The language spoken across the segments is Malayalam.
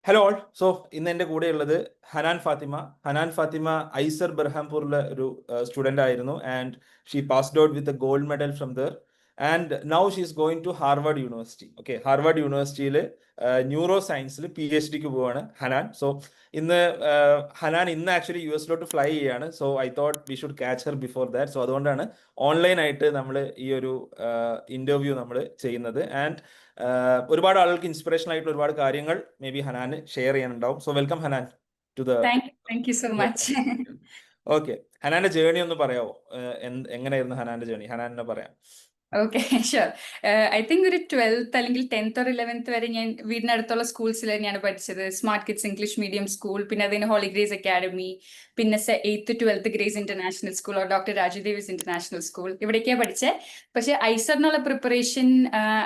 Hello all. സോ ഇന്ന് എൻ്റെ കൂടെയുള്ളത് ഹനാൻ ഫാത്തിമ. ഹനാൻ ഫാത്തിമ ഐസർ ബർഹാംപൂരിലെ ഒരു സ്റ്റുഡൻ്റ് ആയിരുന്നു. And she passed out with a gold medal from there. And now she is going to Harvard University. Okay, Harvard യൂണിവേഴ്സിറ്റിയിൽ ന്യൂറോ സയൻസിൽ PhDക്ക് പോവാണ് ഹനാൻ. സോ ഇന്ന് ഹനാൻ ഇന്ന് ആക്ച്വലി US ഫ്ലൈ ചെയ്യാണ്. So I thought we should catch her before that. So അതുകൊണ്ടാണ് ഓൺലൈനായിട്ട് നമ്മൾ ഈ ഒരു ഇൻ്റർവ്യൂ നമ്മൾ ചെയ്യുന്നത്. ആൻഡ് ഒരുപാട് ആളുകൾക്ക് ഇൻസ്പിറേഷൻ ആയിട്ടുള്ള ഒരുപാട് കാര്യങ്ങൾ മേ ബി ഹനാൻ ഷെയർ ചെയ്യാനുണ്ടാവും. So welcome Hanan to the. Thank you so much. Okay, ഹനാന്റെ ജേണി ഒന്ന് പറയാവോ? എങ്ങനെയായിരുന്നു ഹനാന്റെ ജേണി? ഹനാനെ പറയാം. Okay, sure. I think ഒരു 12th അല്ലെങ്കിൽ 10th or 11th വരെ ഞാൻ വീടിനടുത്തുള്ള സ്കൂൾസിൽ തന്നെയാണ് പഠിച്ചത്. Smart kids English medium school, പിന്നെ അതിന് ഹോളി ഗ്രേസ് അക്കാഡമി, പിന്നെ 8th 12th grace international school or doctor Rajudevi's international school, ഇവിടേക്കാണ് പഠിച്ചത്. പക്ഷേ ഐസർ എന്നുള്ള പ്രിപ്പറേഷൻ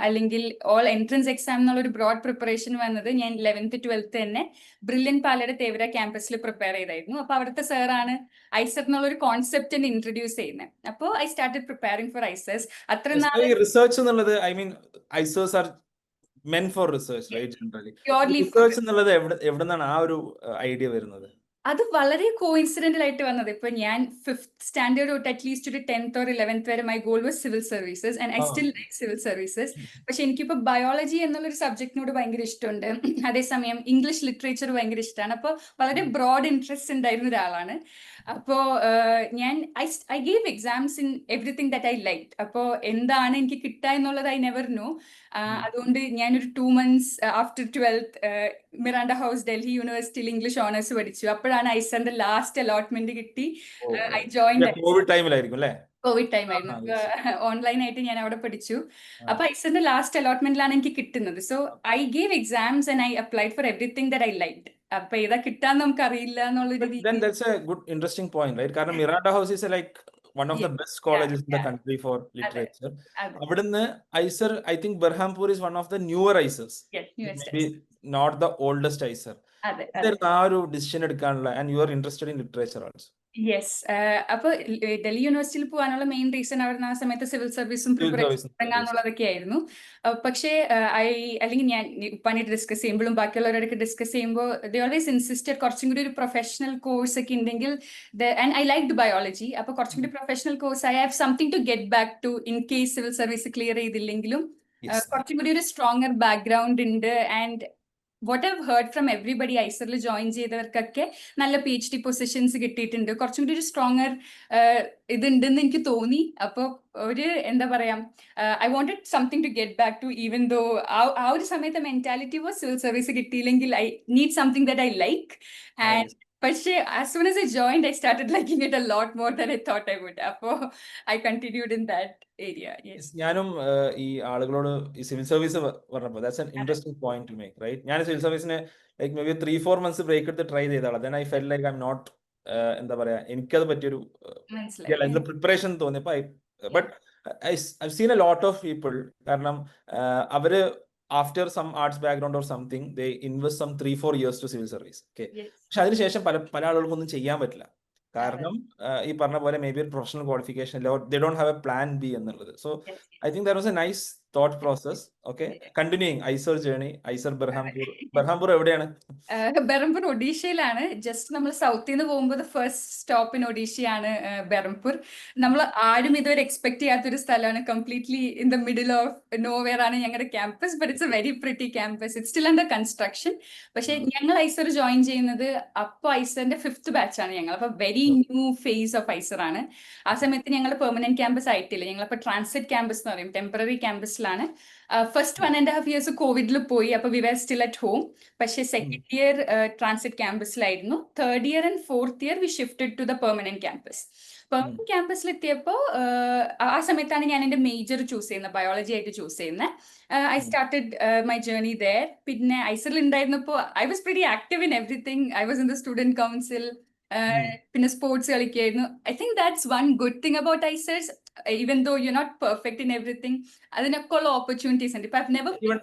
അല്ലെങ്കിൽ ഓൾ എൻട്രൻസ് എക്സാം എന്നുള്ള ഒരു ബ്രോഡ് പ്രിപ്പറേഷൻ വന്നത് ഞാൻ 11th 12th തന്നെ ബ്രില്യൻ പാലയുടെ തേവര ക്യാമ്പസിൽ പ്രിപ്പയർ ചെയ്തായിരുന്നു. അപ്പോൾ അവിടുത്തെ സാറാണ് ഐസർ എന്നുള്ള ഒരു കോൺസെപ്റ്റ് ഇൻട്രൊഡ്യൂസ് ചെയ്യുന്നത്. അപ്പോൾ I started preparing for IISERs. Research എന്നുള്ളത്, I mean IISERs are meant for research, right? Generally research എന്നുള്ളത് എവിടെ നിന്നാണ് ആ ഒരു ഐഡിയ വരുന്നത്? അത് വളരെ കോയിൻസിഡന്റൽ ആയിട്ട് വന്നത്. ഇപ്പൊ ഞാൻ 5th സ്റ്റാൻഡേർഡ് തൊട്ട് അറ്റ്ലീസ്റ്റ് ഒരു 10th or 11th വരെ my goal was civil services and I still like civil services. പക്ഷെ എനിക്കിപ്പോ ബയോളജി എന്നുള്ളൊരു സബ്ജക്റ്റിനോട് ഭയങ്കര ഇഷ്ടമുണ്ട്. അതേസമയം ഇംഗ്ലീഷ് ലിറ്ററേച്ചർ ഭയങ്കര ഇഷ്ടമാണ്. അപ്പോൾ വളരെ ബ്രോഡ് ഇൻട്രസ്റ്റ് ഉണ്ടായിരുന്ന ഒരാളാണ്. അപ്പോൾ ഞാൻ I gave exams in everything that I like. അപ്പോൾ എന്താണ് എനിക്ക് കിട്ടുക എന്നുള്ളത് ഐ നെവർ നോ. അതുകൊണ്ട് ഞാനൊരു 2 months after 12th Miranda house Delhi യൂണിവേഴ്സിറ്റിയിൽ ഇംഗ്ലീഷ് ഓണേഴ്സ് പഠിച്ചു. അപ്പോഴാണ് ഐസറിന്റെ ലാസ്റ്റ് അലോട്ട്മെന്റ് കിട്ടി. ഐ ജോയിൻ കോവിഡ് ടൈമിലായിരിക്കും അല്ലേ? കോവിഡ് ടൈം ആയിരുന്നു. ഓൺലൈൻ ആയിട്ട് ഞാൻ അവിടെ പഠിച്ചു. അപ്പൊ ഐസറിന്റെ ലാസ്റ്റ് അലോട്ട്മെന്റിലാണ് എനിക്ക് കിട്ടുന്നത്. So I gave exams and I applied four everything that I liked. അപ്പൊ ഏതാ കിട്ടാന്ന് നമുക്ക് അറിയില്ല എന്നുള്ളൊരു Then that's a good interesting point, right? കാരണം Miranda house is like one of the best colleges in the country for literature. അവിടുന്ന് IISER, I think Berhampur is one of the newer IISERs, maybe not the oldest IISER. ആ ഒരു ഡിസിഷൻ എടുക്കാനുള്ള, and you are interested in literature also. Yes. അപ്പൊ ഡൽഹി യൂണിവേഴ്സിറ്റിയിൽ പോകാനുള്ള മെയിൻ റീസൺ അവിടെ ആ സമയത്ത് സിവിൽ സർവീസും പ്രിപ്പറേഷൻ തുടങ്ങാന്നുള്ളതൊക്കെ ആയിരുന്നു. പക്ഷേ അല്ലെങ്കിൽ ഞാൻ ഉപ്പാനായിട്ട് ഡിസ്കസ് ചെയ്യുമ്പോഴും ബാക്കിയുള്ളവരോടൊക്കെ ഡിസ്കസ് ചെയ്യുമ്പോൾ ദേ ഓൾവേസ് ഇൻസിസ്റ്റഡ് കുറച്ചും കൂടി ഒരു പ്രൊഫഷണൽ കോഴ്സ് ഒക്കെ ഉണ്ടെങ്കിൽ, ആൻഡ് ഐ ലൈക്ക് ബയോളജി. അപ്പൊ കുറച്ചും കൂടി professional course I have something to get back to in case civil service clear ചെയ്തില്ലെങ്കിലും കുറച്ചും കൂടി ഒരു സ്ട്രോങ്ങർ ബാക്ക്ഗ്രൗണ്ട് ഉണ്ട്. And what I've heard from everybody ഐസറിൽ ജോയിൻ ചെയ്തവർക്കൊക്കെ നല്ല PhD പൊസിഷൻസ് കിട്ടിയിട്ടുണ്ട്. കുറച്ചും കൂടി ഒരു സ്ട്രോങ്ങർ ഇതുണ്ടെന്ന് എനിക്ക് തോന്നി. അപ്പോൾ ഒരു എന്താ പറയാ, I wanted something to get back to, even though ആ ഒരു സമയത്തെ മെന്റാലിറ്റി വാസ് സിവിൽ സർവീസ് കിട്ടിയില്ലെങ്കിൽ I need something that I like. And പക്ഷേ as soon as I joined, I started liking it a lot more than I thought I would. അപ്പോൾ I continued in that area. Yes. ഞാനും ഈ ആളുകളോട് ഈ സിവിൽ സർവീസ് പറഞ്ഞപ്പോൾ that's an interesting point to make, right? ഞാൻ സിവിൽ സർവീസിന് like maybe 3-4 months break എടുത്ത് ട്രൈ ചെയ്താളാ. Then I felt like I am not, എന്താ പറയാ, എനിക്കത് പറ്റിയൊരു പ്രിപ്പറേഷൻ തോന്നിയപ്പോൾ but I seen a lot of people. കാരണം അവര് after some arts background or something they invest some 3-4 years to civil service. Okay, പക്ഷെ അതിനുശേഷം പല ആളുകൾക്കൊന്നും ചെയ്യാൻ പറ്റില്ല. കാരണം ഈ പറഞ്ഞ പോലെ മേ ബി ഒരു പ്രൊഫഷണൽ ക്വാളിഫിക്കേഷൻ ഇല്ല, they don't have a plan B എന്നുള്ളത്. So I think that was a nice thought process. Okay, continuing IISER journey. IISER Berhampur എവിടെയാണ്? ബെറംപൂർ ഒഡീഷയിലാണ്. ജസ്റ്റ് നമ്മൾ സൗത്തിൽ നിന്ന് പോകുമ്പോൾ ഫസ്റ്റ് സ്റ്റോപ്പ് ഇൻ ഒഡീഷയാണ് ബെറംപൂർ. നമ്മൾ ആരും ഇതുവരെ എക്സ്പെക്ട് ചെയ്യാത്തൊരു സ്ഥലമാണ്. Completely in the middle of nowhere ആണ് ഞങ്ങളുടെ campus. But it's a very pretty campus. It's still under construction. പക്ഷെ ഞങ്ങൾ ഐസർ ജോയിൻ ചെയ്യുന്നത് അപ്പോൾ ഐസറിന്റെ 5th batch ആണ് ഞങ്ങൾ. അപ്പൊ very new phase of IISER ആണ്. ആ സമയത്ത് ഞങ്ങൾ പെർമനന്റ് ക്യാമ്പസ് ആയിട്ടില്ല. ഞങ്ങളപ്പോൾ ട്രാൻസിറ്റ് ക്യാമ്പസ് എന്ന് പറയും, ടെമ്പററി ക്യാമ്പസിലാണ്. ഫസ്റ്റ് 1.5 years കോവിഡിൽ പോയി. അപ്പൊ we were still at home. പക്ഷേ സെക്കൻഡ് ഇയർ ട്രാൻസിറ്റ് ക്യാമ്പസിലായിരുന്നു. 3rd year and 4th year we shifted to the permanent campus. Permanent ക്യാമ്പസിലെത്തിയപ്പോൾ ആ സമയത്താണ് ഞാൻ എൻ്റെ മേജർ ചൂസ് ചെയ്യുന്നത്, ബയോളജി ആയിട്ട് ചൂസ് ചെയ്യുന്നത്. I started my journey there. പിന്നെ ഐസറിൽ ഉണ്ടായിരുന്നപ്പോൾ I was very active in everything. I was in the student council. പിന്നെ സ്പോർട്സ് കളിക്കായിരുന്നു. I think that's one good thing about IISERs. Even though you're not perfect in everything, അതിനൊക്കെ ഉള്ള ഓപ്പർച്യൂണിറ്റീസ് ഉണ്ട്. Even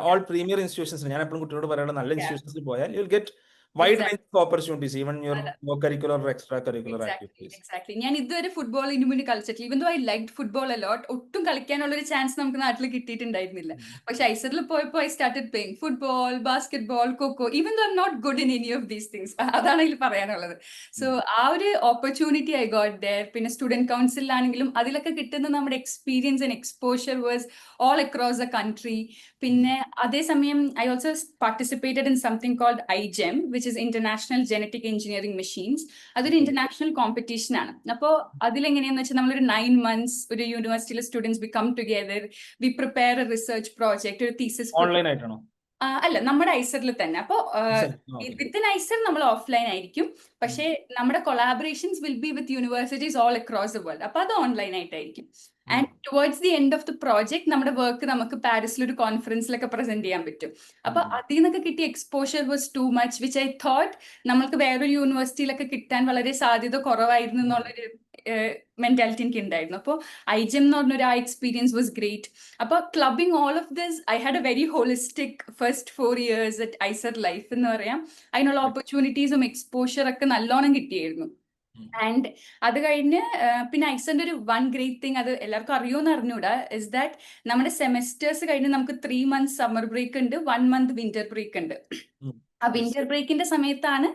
all premier institutions, ഞാൻ എപ്പോഴും കുട്ടികളോട് പറയാനുള്ള, നല്ല ഇൻസ്റ്റിറ്റ്യൂഷൻസിൽ പോയാൽ you will get wide Exactly. range of opportunities, even your അതെ. co-curricular or extracurricular Exactly, activities. exactly. ഞാൻ ഇതുവരെ ഫുട്ബോൾ ഇതിനു മുന്നേ കളിച്ചിട്ടില്ല. Even though I liked football a lot. ഒട്ടും കളിക്കാനുള്ള ഒരു ചാൻസ് നമുക്ക് നാട്ടിൽ കിട്ടിയിട്ടുണ്ടായിരുന്നില്ല. പക്ഷെ ഐസറിൽ പോയപ്പോൾ I started playing football, basketball, kho kho. Even though I am not good in any of these things. അതാണ് ഇതിൽ പറയാനുള്ളത്. സോ ആ ഒരു ഓപ്പർച്യൂണിറ്റി ഐ ഗോട്ട് ദർ. പിന്നെ സ്റ്റുഡന്റ് കൗൺസിലാണെങ്കിലും അതിലൊക്കെ കിട്ടുന്ന നമ്മുടെ experience and exposure was all across the country. പിന്നെ അതേസമയം I also participated in something called IGEM, which is international genetic engineering machines. അതൊരു ഇന്റർനാഷണൽ കോമ്പറ്റീഷൻ ആണ്. അപ്പോൾ അതിലെങ്ങനെയാന്ന് വെച്ചാൽ നമ്മളൊരു 9 months ഒരു യൂണിവേഴ്സിറ്റിയിലെ students we come together, we prepare a research project, ഒരു തീസിസ്. ഓൺലൈൻ ആയിട്ടാണോ? അല്ല, നമ്മുടെ ഐസറിൽ തന്നെ. അപ്പോൾ വിത്തിൻ ഐസർ നമ്മൾ ഓഫ്ലൈൻ ആയിരിക്കും, പക്ഷേ നമ്മുടെ collaborations will be with universities all across the world. അപ്പോൾ അത് ഓൺലൈൻ ആയിട്ടായിരിക്കും. And towards the end of the project നമ്മുടെ വർക്ക് നമുക്ക് പാരീസിൽ ഒരു കോൺഫറൻസിലൊക്കെ പ്രസന്റ് ചെയ്യാൻ പറ്റും. അപ്പൊ അതിൽ നിന്നൊക്കെ കിട്ടിയ exposure was too much, which I thought നമ്മൾക്ക് വേറൊരു യൂണിവേഴ്സിറ്റിയിലൊക്കെ കിട്ടാൻ വളരെ സാധ്യത കുറവായിരുന്നു എന്നുള്ളൊരു മെന്റാലിറ്റി എനിക്ക് ഉണ്ടായിരുന്നു. അപ്പോൾ IGEM എന്ന് പറഞ്ഞൊരു ആ എക്സ്പീരിയൻസ് വാസ് ഗ്രേറ്റ്. അപ്പോൾ clubbing all of this I had a very holistic first 4 years at IISER life എന്ന് പറയാം. അതിനുള്ള ഓപ്പർച്യൂണിറ്റീസും എക്സ്പോഷർ ഒക്കെ നല്ലോണം കിട്ടിയായിരുന്നു. ആൻഡ് അത് കഴിഞ്ഞ് പിന്നെ ഐസറിന്റെ ഒരു വൺ ഗ്രേറ്റ് തിങ്, അത് എല്ലാവർക്കും അറിയുമെന്ന് അറിഞ്ഞൂടാ, ഇസ് ദാറ്റ് നമ്മുടെ സെമസ്റ്റേഴ്സ് കഴിഞ്ഞ് നമുക്ക് 3 months സമ്മർ ബ്രേക്ക് ഉണ്ട്, 1 month വിന്റർ ബ്രേക്ക് ഉണ്ട്. ആ വിന്റർ ബ്രേക്കിന്റെ സമയത്താണ്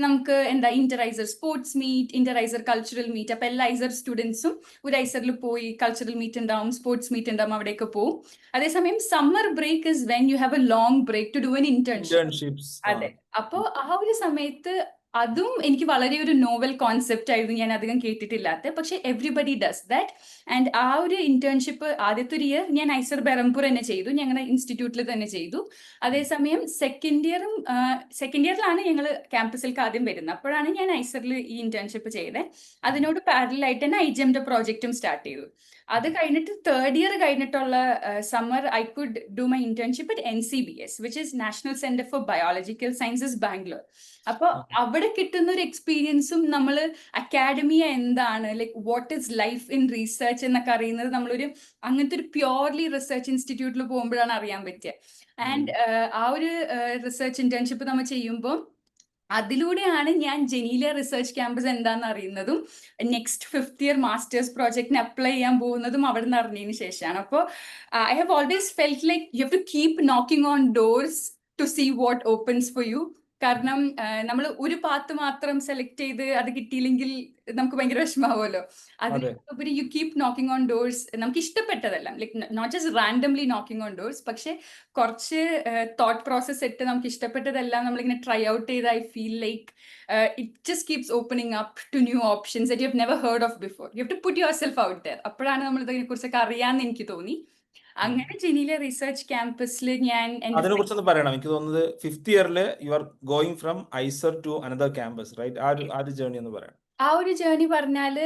നമുക്ക് inter IISER sports meet, inter IISER cultural meet. അപ്പൊ എല്ലാ ഐസർ സ്റ്റുഡൻസും ഒരു ഐസറിൽ പോയി കൾച്ചറൽ മീറ്റ് ഉണ്ടാവും, സ്പോർട്സ് മീറ്റ് ഉണ്ടാവും, അവിടെയൊക്കെ പോകും. അതേസമയം summer break is when you have a long break to do an internship. അതെ. അപ്പോ ആ ഒരു സമയത്ത് അതും എനിക്ക് വളരെ ഒരു നോവൽ കോൺസെപ്റ്റ് ആയിരുന്നു, ഞാൻ അധികം കേട്ടിട്ടില്ലാത്ത. പക്ഷെ എവ്രിബഡി ഡസ് ദാറ്റ്. ആൻഡ് ആ ഒരു ഇന്റേൺഷിപ്പ് ആദ്യത്തെ ഒരു ഇയർ ഞാൻ ഐസർ ബെറംപൂർ തന്നെ ചെയ്തു, ഞങ്ങളുടെ ഇൻസ്റ്റിറ്റ്യൂട്ടിൽ തന്നെ ചെയ്തു. അതേസമയം സെക്കൻഡ് ഇയറിലാണ് ഞങ്ങൾ ക്യാമ്പസിലേക്ക് ആദ്യം വരുന്നത്. അപ്പോഴാണ് ഞാൻ ഐസറിൽ ഈ ഇന്റേൺഷിപ്പ് ചെയ്തത്. അതിനോട് പാരലായിട്ട് തന്നെ IGEMന്റെ പ്രോജക്റ്റും സ്റ്റാർട്ട് ചെയ്തു. അത് കഴിഞ്ഞിട്ട് തേർഡ് ഇയർ കഴിഞ്ഞിട്ടുള്ള summer I could do my internship at NCBS, which is national centre for biological sciences, Bangalore. അപ്പോൾ അവിടെ കിട്ടുന്ന ഒരു എക്സ്പീരിയൻസും നമ്മൾ അക്കാഡമിയ എന്താണ്, like what is life in research എന്നൊക്കെ അറിയുന്നത് നമ്മളൊരു അങ്ങനത്തെ ഒരു പ്യോർലി റിസർച്ച് ഇൻസ്റ്റിറ്റ്യൂട്ടിൽ പോകുമ്പോഴാണ് അറിയാൻ പറ്റുക. ആൻഡ് ആ ഒരു റിസർച്ച് ഇന്റേൺഷിപ്പ് നമ്മൾ ചെയ്യുമ്പോൾ അതിലൂടെയാണ് ഞാൻ ജനീലിയ റിസർച്ച് ക്യാമ്പസ് എന്താണെന്ന് അറിയുന്നതും നെക്സ്റ്റ് 5th year മാസ്റ്റേഴ്സ് പ്രോജക്റ്റിന് അപ്ലൈ ചെയ്യാൻ പോകുന്നതും അവിടെ നിന്ന് അറിഞ്ഞതിന് ശേഷമാണ്. അപ്പോൾ I have always felt like you have to keep knocking on doors to see what opens for you. കാരണം നമ്മൾ ഒരു പാത്ത് മാത്രം സെലക്ട് ചെയ്ത് അത് കിട്ടിയില്ലെങ്കിൽ നമുക്ക് ഭയങ്കര വിഷമാവുമല്ലോ. അതിലുപരി you keep knocking on doors, നമുക്ക് ഇഷ്ടപ്പെട്ടതെല്ലാം, like not just randomly knocking on doors, പക്ഷെ കുറച്ച് തോട്ട് പ്രോസസ് ഇട്ട് നമുക്ക് ഇഷ്ടപ്പെട്ടതെല്ലാം നമ്മളിങ്ങനെ ട്രൈ ഔട്ട് ചെയ്ത് I feel like it just keeps opening up to new options that you have never heard of before. You have to put yourself out there. അപ്പോഴാണ് നമ്മൾ ഇതിനെ കുറിച്ചൊക്കെ അറിയാമെന്ന് എനിക്ക് തോന്നി. അങ്ങനെ ജനീലിയ റിസർച്ച് ക്യാമ്പസിൽ ഞാൻ അതിനെ കുറിച്ചൊന്ന് പറയണം. എനിക്ക് തോന്നുന്നത് 5th year you are going from IISER to another campus, right? ആ ഒരു ജേർണി ഒന്ന് പറയാം. ആ ഒരു ജേർണി പറഞ്ഞാല്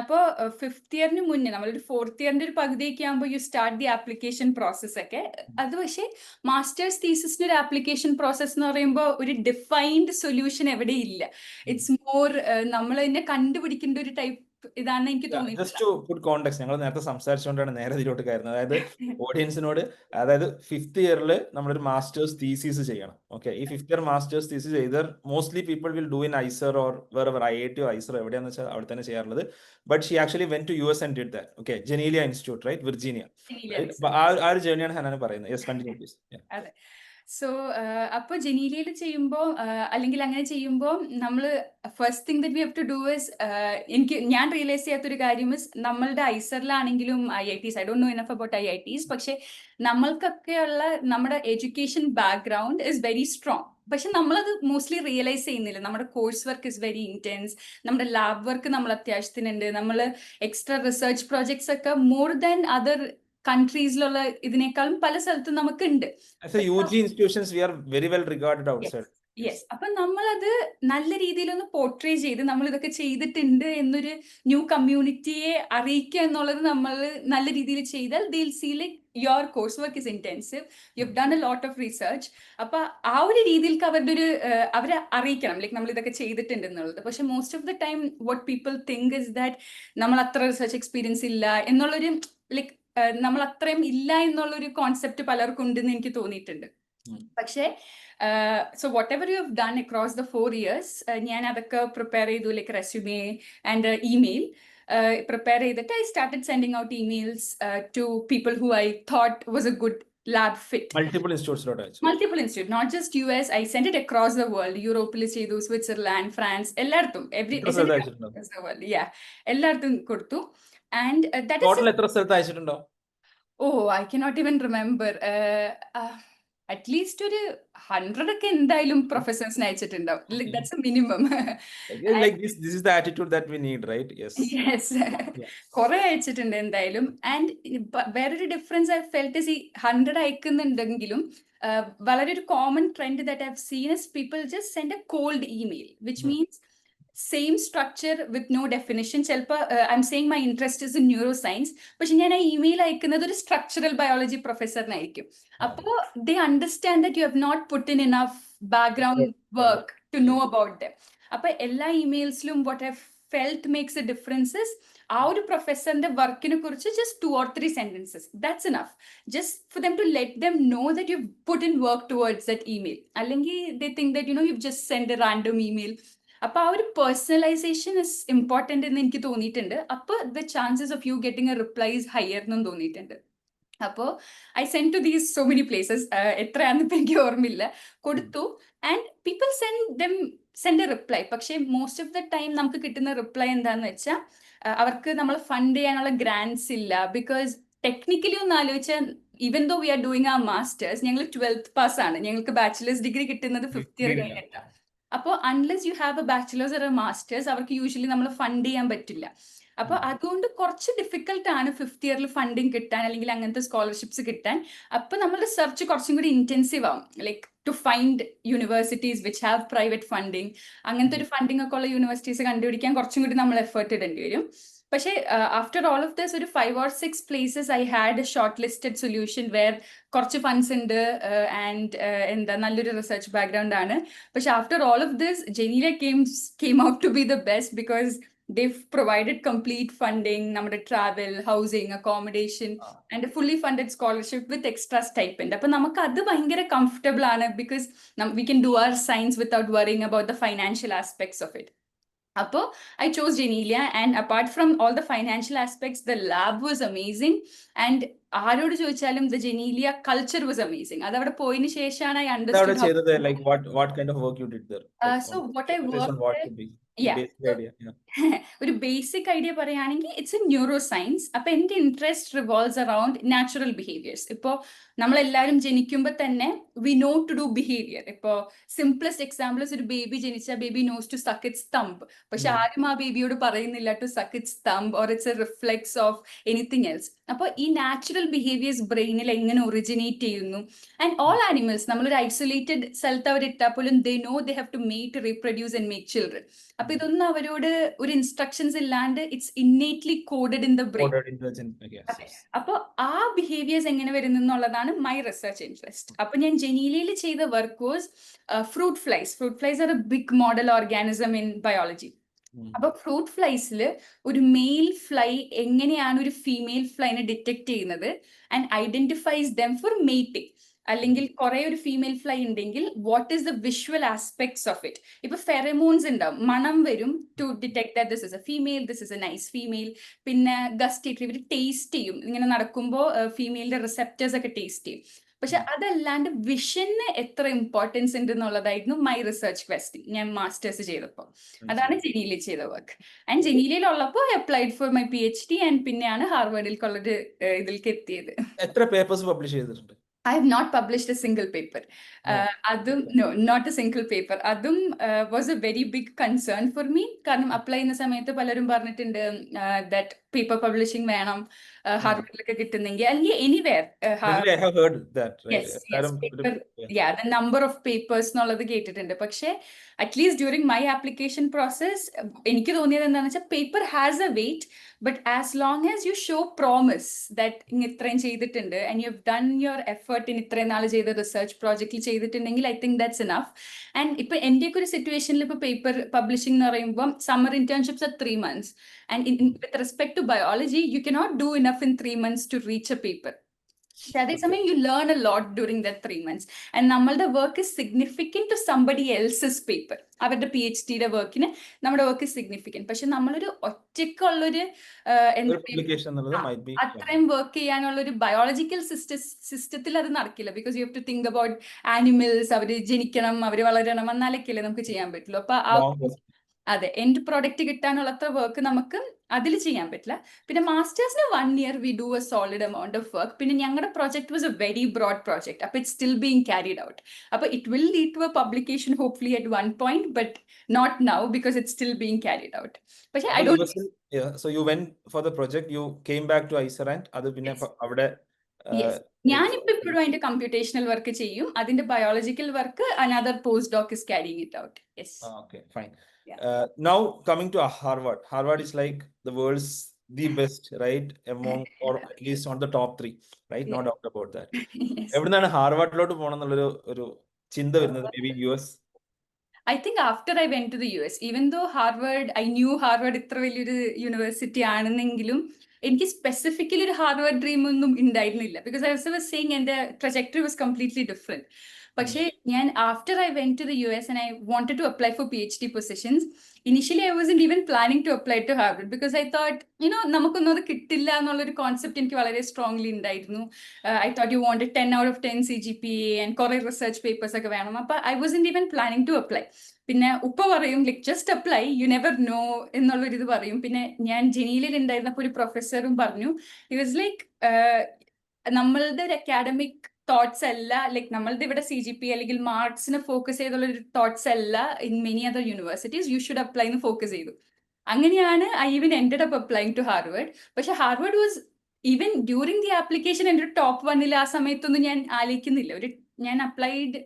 അപ്പോൾ 5th year മുന്നേ നമ്മളൊരു 4th year ഒരു പകുതിയൊക്കെ ആകുമ്പോൾ U start the application process ഒക്കെ. അത് പക്ഷേ മാസ്റ്റേഴ്സ് തീസിസിന് ഒരു ആപ്ലിക്കേഷൻ പ്രോസസ് എന്ന് പറയുമ്പോൾ ഒരു ഡിഫൈൻഡ് സൊല്യൂഷൻ എവിടെ ഇല്ല. ഇറ്റ്സ് മോർ നമ്മൾ തന്നെ കണ്ടുപിടിക്കേണ്ട ഒരു ടൈപ്പ് ഇതാണ് എനിക്ക് തോന്നിയത്. ജസ്റ്റ് ടു പുട്ട് കോണ്ടെക്സ്റ്റ്, ഞങ്ങൾ നേരത്തെ സംസാരിച്ചുകൊണ്ടാണ് നേരെ ഇതിലോട്ട് കയറുന്നത്. അതായത് ഓഡിയൻസിനോട്, അതായത് 5th year നമ്മളൊരു മാസ്റ്റേഴ്സ് തീസിസ് ചെയ്യണം. ഓക്കെ, ഈ 5th year മാസ്റ്റേഴ്സ് തീസിസ് ചെയ്തർ mostly people will do in IISER or wherever, IIT or IISER എവിടെയാണെന്ന് വെച്ചാൽ അവിടെ തന്നെ ചെയ്യാറുള്ളത്. But she actually went to US and did that. Okay, Janelia institute, right, Virginia. ആ ഒരു ജേർണിയാണ് ഹനാൻ പറയുന്നത്. Yes, continue please. അതെ. സോ അപ്പോൾ ജനീലിയയിൽ ചെയ്യുമ്പോൾ അല്ലെങ്കിൽ അങ്ങനെ ചെയ്യുമ്പോൾ നമ്മൾ first thing that we have to do is, ഞാൻ റിയലൈസ് ചെയ്യാത്തൊരു കാര്യം ഇസ്, നമ്മളുടെ ഐസറിലാണെങ്കിലും IITs, I don't no enough about IITs, പക്ഷെ നമ്മൾക്കൊക്കെയുള്ള നമ്മുടെ education background is very strong. പക്ഷെ നമ്മളത് മോസ്റ്റ്ലി റിയലൈസ് ചെയ്യുന്നില്ല. നമ്മുടെ course work is very intense, നമ്മുടെ ലാബ് വർക്ക് നമ്മൾ അത്യാവശ്യത്തിനുണ്ട്, നമ്മൾ എക്സ്ട്രാ റിസർച്ച് പ്രോജക്ട്സ് ഒക്കെ മോർ ദാൻ അതർ കൺട്രീസിലുള്ള ഇതിനേക്കാളും പല സ്ഥലത്തും നമുക്കുണ്ട്. യെസ്. അപ്പൊ നമ്മളത് നല്ല രീതിയിലൊന്ന് പോർട്രേ ചെയ്ത് നമ്മൾ ഇതൊക്കെ ചെയ്തിട്ടുണ്ട് എന്നൊരു ന്യൂ കമ്മ്യൂണിറ്റിയെ അറിയിക്കുക എന്നുള്ളത് നമ്മൾ നല്ല രീതിയിൽ ചെയ്താൽ they'll see like your coursework is intensive, you've done a lot of research. അപ്പൊ ആ ഒരു രീതിയിലേക്ക് അവരെ അറിയിക്കണം, ലൈക്ക് നമ്മൾ ഇതൊക്കെ ചെയ്തിട്ടുണ്ട് എന്നുള്ളത്. പക്ഷെ most of the time what people think is that നമ്മൾ അത്ര റിസർച്ച് എക്സ്പീരിയൻസ് ഇല്ല എന്നുള്ളൊരു, ലൈക്ക് നമ്മൾ അത്രയും ഇല്ല എന്നുള്ളൊരു കോൺസെപ്റ്റ് പലർക്കും ഉണ്ടെന്ന് എനിക്ക് തോന്നിയിട്ടുണ്ട്. പക്ഷേ so whatever you have done across the 4 years, ഞാൻ അതൊക്കെ പ്രിപ്പയർ ചെയ്തു, like resume and email prepare ചെയ്തിട്ട് I started sending out emails to people who I thought was a good lab fit. Multiple ഇൻസ്റ്റിറ്റ്യൂട്ട്സിലോട്ട് അയച്ചു. Multiple institute, not just US. I sent it across the world. യൂറോപ്പിൽ ചെയ്തു, സ്വിറ്റ്സർലാൻഡ്, ഫ്രാൻസ്, എല്ലായിടത്തും. എത്ര സ്ഥലത്ത് അയച്ചിട്ടുണ്ടോ? എല്ലായിടത്തും കൊടുത്തു. ആൻഡ് that is ടോട്ടൽ എത്ര സ്ഥലത്ത് അയച്ചിട്ടുണ്ടോ? I cannot even remember. At least ഒരു 100 ഒക്കെ എന്തായാലും പ്രൊഫസേഴ്സിന് അയച്ചിട്ടുണ്ടാവും. Like, that's a minimum. Like this is the attitude that we need, right? Yes. Yes. Yeah. കുറെ അയച്ചിട്ടുണ്ട് എന്തായാലും. ആൻഡ് വേറൊരു ഡിഫറൻസ് ഐ ഫെൽറ്റ് ഇസ് ഈ 100 അയക്കുന്നുണ്ടെങ്കിലും വളരെ ഒരു common trend that I have seen is people just send a cold email, which means same structure with no definition. ചിലപ്പോൾ I am saying my interest is in neuroscience, പക്ഷെ ഞാൻ ആ ഇമെയിൽ അയക്കുന്നത് ഒരു സ്ട്രക്ചറൽ ബയോളജി പ്രൊഫസറിനായിരിക്കും. അപ്പോൾ they understand that you have not put in enough background work to know about them. അപ്പൊ എല്ലാ ഇമെയിൽസിലും what I felt makes a differences ആ ഒരു പ്രൊഫസറിന്റെ വർക്കിനെ കുറിച്ച് just 2 or 3 sentences. That's enough. Just for them to let them know that you've put in work towards that email. അല്ലെങ്കിൽ they think that you've just sent a random email. അപ്പൊ ആ ഒരു പേഴ്സണലൈസേഷൻ ഇസ് ഇമ്പോർട്ടൻ്റ് എന്ന് എനിക്ക് തോന്നിയിട്ടുണ്ട്. അപ്പൊ the chances of you getting a reply is higher എന്നും തോന്നിയിട്ടുണ്ട്. അപ്പോൾ I send to these so many places, എത്രയാണെന്ന് ഇപ്പം എനിക്ക് ഓർമ്മയില്ല, കൊടുത്തു. And people send a reply. പക്ഷേ മോസ്റ്റ് ഓഫ് ദ ടൈം നമുക്ക് കിട്ടുന്ന റിപ്ലൈ എന്താണെന്ന് വെച്ചാൽ അവർക്ക് നമ്മൾ ഫണ്ട് ചെയ്യാനുള്ള ഗ്രാൻസ് ഇല്ല. ബിക്കോസ് ടെക്നിക്കലി ഒന്ന് ആലോചിച്ചാൽ even though we are doing ആ മാസ്റ്റേഴ്സ്, ഞങ്ങൾ 12th പാസ് ആണ്, ഞങ്ങൾക്ക് ബാച്ചിലേഴ്സ് ഡിഗ്രി കിട്ടുന്നത് 5th year കഴിഞ്ഞിട്ടാണ്. അപ്പോൾ unless you have a bachelors or a masters അവർക്ക് യൂഷ്വലി നമ്മൾ ഫണ്ട് ചെയ്യാൻ പറ്റില്ല. അപ്പൊ അതുകൊണ്ട് കുറച്ച് ഡിഫിക്കൽട്ട് ആണ് 5th year ഫണ്ടിങ് കിട്ടാൻ, അല്ലെങ്കിൽ അങ്ങനത്തെ സ്കോളർഷിപ്സ് കിട്ടാൻ. അപ്പൊ നമ്മുടെ സെർച്ച് കുറച്ചും കൂടി ഇന്റൻസീവ് ആവും, like to find universities which have private funding. അങ്ങനത്തെ ഒരു ഫണ്ടിങ് ഒക്കെ ഉള്ള യൂണിവേഴ്സിറ്റീസ് കണ്ടുപിടിക്കാൻ കുറച്ചും കൂടി നമ്മൾ എഫേർട്ട് ഇടേണ്ടി വരും. പക്ഷേ ആഫ്റ്റർ ഓൾ ഓഫ് ദിസ് ഒരു 5 or 6 places I had a short listed solution where കുറച്ച് ഫണ്ട്സ് ഉണ്ട് ആൻഡ് എന്താ നല്ലൊരു റിസർച്ച് ബാക്ക്ഗ്രൗണ്ട് ആണ്. പക്ഷെ after all of this Janelia came out to be the best because they've provided complete funding, നമ്മുടെ travel, housing, accommodation and a fully funded scholarship with extra stipend. അപ്പൊ നമുക്ക് അത് ഭയങ്കര comfortable ആണ് because we can do our science without worrying about the financial aspects of it. അപ്പോൾ I chose Genelia, and apart from all the financial aspects, the lab was amazing. And ആരോട് ചോദിച്ചാലും the Genelia culture was amazing. അത് അവിടെ പോയതിനു ശേഷമാണ് I understood how. Like what kind of work you did there? So what I worked there, yeah, ഒരു ബേസിക് ഐഡിയ പറയുകയാണെങ്കിൽ ഇറ്റ്സ് എ ന്യൂറോ സയൻസ്. അപ്പൊ എന്റെ interest revolves around natural behaviours. ഇപ്പോൾ നമ്മളെല്ലാവരും ജനിക്കുമ്പോൾ തന്നെ we know to do behaviour. ഇപ്പോൾ സിംപ്ലസ്റ്റ് എക്സാമ്പിൾ ഒരു ബേബി ജനിച്ച baby knows to suck its thumb. പക്ഷെ ആരും ആ ബേബിയോട് പറയുന്നില്ല to suck its thumb or it's a reflex of anything else. അപ്പോൾ ഈ നാച്ചുറൽ ബിഹേവിയേഴ്സ് ബ്രെയിനിൽ എങ്ങനെ ഒറിജിനേറ്റ് ചെയ്യുന്നു. ആൻഡ് ഓൾ ആനിമൽസ് നമ്മളൊരു ഐസൊലേറ്റഡ് സ്ഥലത്ത് അവരിട്ടാൽ പോലും they know they have to make reproduce and make children. അപ്പൊ ഇതൊന്നും അവരോട് ഒരു ഇൻസ്ട്രക്ഷൻസ് ഇല്ലാണ്ട് it's innately coded in the brain. അപ്പൊ ആ ബിഹേവിയേഴ്സ് എങ്ങനെ വരുന്നു എന്നുള്ളതാണ് മൈ റിസർച്ച് ഇൻട്രസ്റ്റ്. അപ്പൊ ഞാൻ ജെനീലിയയിൽ ചെയ്ത work was fruit flies. Fruit flies are a big model organism in biology. അപ്പൊ ഫ്രൂട്ട് ഫ്ലൈസിൽ ഒരു മെയിൽ ഫ്ലൈ എങ്ങനെയാണ് ഒരു ഫീമെയിൽ ഫ്ലൈനെ ഡിറ്റക്ട് ചെയ്യുന്നത് and identifies them for mating. അല്ലെങ്കിൽ കുറെ ഒരു ഫീമെയിൽ ഫ്ലൈ ഉണ്ടെങ്കിൽ what is the visual aspects of it. ഇപ്പൊ ഫെറമോൺസ് ഉണ്ടാവും, മണം വരും to detect that this is a female, this is a nice female. പിന്നെ ഗസ്റ്റേറ്ററി, ഇവർ ടേസ്റ്റ് ചെയ്യും, ഇങ്ങനെ നടക്കുമ്പോൾ ഫീമെയിലിന്റെ റിസെപ്റ്റേഴ്സ് ഒക്കെ ടേസ്റ്റ് ചെയ്യും. പക്ഷെ അതല്ലാണ്ട് വിഷന് എത്ര ഇമ്പോർട്ടൻസ് ഉണ്ട് എന്നുള്ളതായിരുന്നു മൈ റിസർച്ച് ക്വസ്റ്റ്യൻ ഞാൻ മാസ്റ്റേഴ്സ് ചെയ്തപ്പോൾ. അതാണ് ജെനീലിയ ചെയ്ത വർക്ക്. ആൻഡ് ജെനീലിയയിലുള്ളപ്പോൾ I applied for my PhD and പിന്നെയാണ് ഹാർവേഡിലേക്കുള്ളൊരു ഇതിലേക്ക് എത്തിയത്. എത്ര പേപ്പേഴ്സ് പബ്ലിഷ് ചെയ്തിട്ടുണ്ട്? I have not published a single paper. No, not a single paper. Adum was a very big concern for me. കാരണം അപ്ലൈ ചെയ്യുന്ന സമയത്ത് പലരും പറഞ്ഞിട്ടുണ്ട് that paper publishing വേണം ഹാർവർഡിലൊക്കെ കിട്ടുന്നെങ്കിൽ, അല്ലെങ്കിൽ anywhere. I have heard that, right? Yes, paper, yeah, the number of papers എന്നുള്ളത് കേട്ടിട്ടുണ്ട്. പക്ഷേ at least during my application process എനിക്ക് തോന്നിയത് എന്താണെന്ന് വെച്ചാൽ paper has a weight, but as long as you show promise that ഇത്രയും ചെയ്തിട്ടുണ്ട് and you have done your effort in ഇത്രയും നാൾ ചെയ്ത റിസർച്ച് പ്രോജക്റ്റിൽ ചെയ്തിട്ടുണ്ടെങ്കിൽ I think that's enough. And ഇപ്പൊ എന്റെയൊക്കെ ഒരു സിറ്റുവേഷനിൽ ഇപ്പൊ പേപ്പർ പബ്ലിഷിംഗ് എന്ന് പറയുമ്പോൾ summer internships are 3 months. And with respect to biology, you cannot do enough in 3 months to reach a paper. പക്ഷെ അതേസമയം you learn a lot during that 3 months. And നമ്മളുടെ work is significant to somebody else's paper. അവരുടെ PhDയുടെ വർക്കിന് നമ്മുടെ വർക്ക് is significant. പക്ഷെ നമ്മളൊരു ഒറ്റയ്ക്കുള്ളൊരു ഒരു പബ്ലിക്കേഷൻ എന്നുള്ളത് might be അത്രയും വർക്ക് ചെയ്യാനുള്ള ഒരു ബയോളജിക്കൽ സിസ്റ്റത്തിൽ അത് നടക്കില്ല. Because you have to think about animals, അവര് ജനിക്കണം, അവര് വളരണം, എന്നാലൊക്കെയല്ലേ നമുക്ക് ചെയ്യാൻ പറ്റുള്ളൂ. അപ്പൊ അതെ, എൻഡ് പ്രോഡക്റ്റ് കിട്ടാനുള്ള അത്ര വർക്ക് നമുക്ക് അതിൽ ചെയ്യാൻ പറ്റില്ല. പിന്നെ മാസ്റ്റേഴ്സിന് 1 year we do a solid amount of work. പിന്നെ ഞങ്ങളുടെ project was a very broad project. അപ്പൊ it still being carried out. അപ്പൊ it will lead to a publication hopefully at 1 point, but not now because it still being carried out. പക്ഷേ I don't. So you went for the project, you came back to ICERANT, അത് പിന്നെ അവിടെ ഞാനിപ്പോ ഇപ്പോഴും അതിന്റെ കമ്പ്യൂട്ടേഷണൽ വർക്ക് ചെയ്യും. അതിന്റെ biological work another postdoc is carrying it out. Yes. Okay, fine. Now coming to Harvard. Harvard is like the world's the best, right? Among, or at least on the top 3, right? No doubt about that. എവിടുന്നാണ് ഹാർവാർഡിലോട്ട് പോകണം എന്നുള്ളൊരു ഒരു ചിന്ത വരുന്നത്? Maybe US? I think after I went to the US, even though Harvard, I knew Harvard ഇത്ര വലിയൊരു യൂണിവേഴ്സിറ്റി ആണെന്നെങ്കിലും എനിക്ക് സ്പെസിഫിക്കലി ഒരു ഹാർവാർഡ് ഡ്രീം ഒന്നും ഉണ്ടായിരുന്നില്ല. ബിക്കോസ് ഐ വാസ് സെയിങ് എൻ്റെ ട്രജക്ടറി വാസ് കംപ്ലീറ്റ്ലി ഡിഫറെന്റ്. പക്ഷേ ഞാൻ after I went to the US and I wanted to apply for PhD positions, initially I wasn't even planning to apply to Harvard because I thought, നമുക്കൊന്നും അത് കിട്ടില്ല എന്നുള്ളൊരു കോൺസെപ്റ്റ് എനിക്ക് വളരെ സ്ട്രോങ്ലി ഉണ്ടായിരുന്നു. I thought you wanted 10 out of 10 CGPA and കുറെ റിസർച്ച് പേപ്പേഴ്സ് ഒക്കെ വേണം. അപ്പൊ I wasn't even planning to apply. പിന്നെ ഉപ്പ പറയും like just apply, you never know എന്നുള്ളൊരിത് പറയും. പിന്നെ ഞാൻ ജനീലിൽ ഉണ്ടായിരുന്നപ്പോൾ ഒരു പ്രൊഫസറും പറഞ്ഞു, ഇറ്റ് വാസ് ലൈക്ക് നമ്മളുടെ ഒരു അക്കാഡമിക് തോട്ട്സ് അല്ല, ലൈക്ക് നമ്മളുടെ ഇവിടെ CGPA അല്ലെങ്കിൽ മാർക്സിനെ ഫോക്കസ് ചെയ്തുള്ള ഒരു തോട്ട്സ് അല്ല in many other universities, you should apply എന്ന് ഫോക്കസ് ചെയ്തു. അങ്ങനെയാണ് I even ended up applying to Harvard. പക്ഷെ Harvard was even during the application എൻ്റെ ടോപ്പ് 1 ആ സമയത്തൊന്നും ഞാൻ ആലോചിക്കുന്നില്ല. ഞാൻ അപ്ലൈഡ്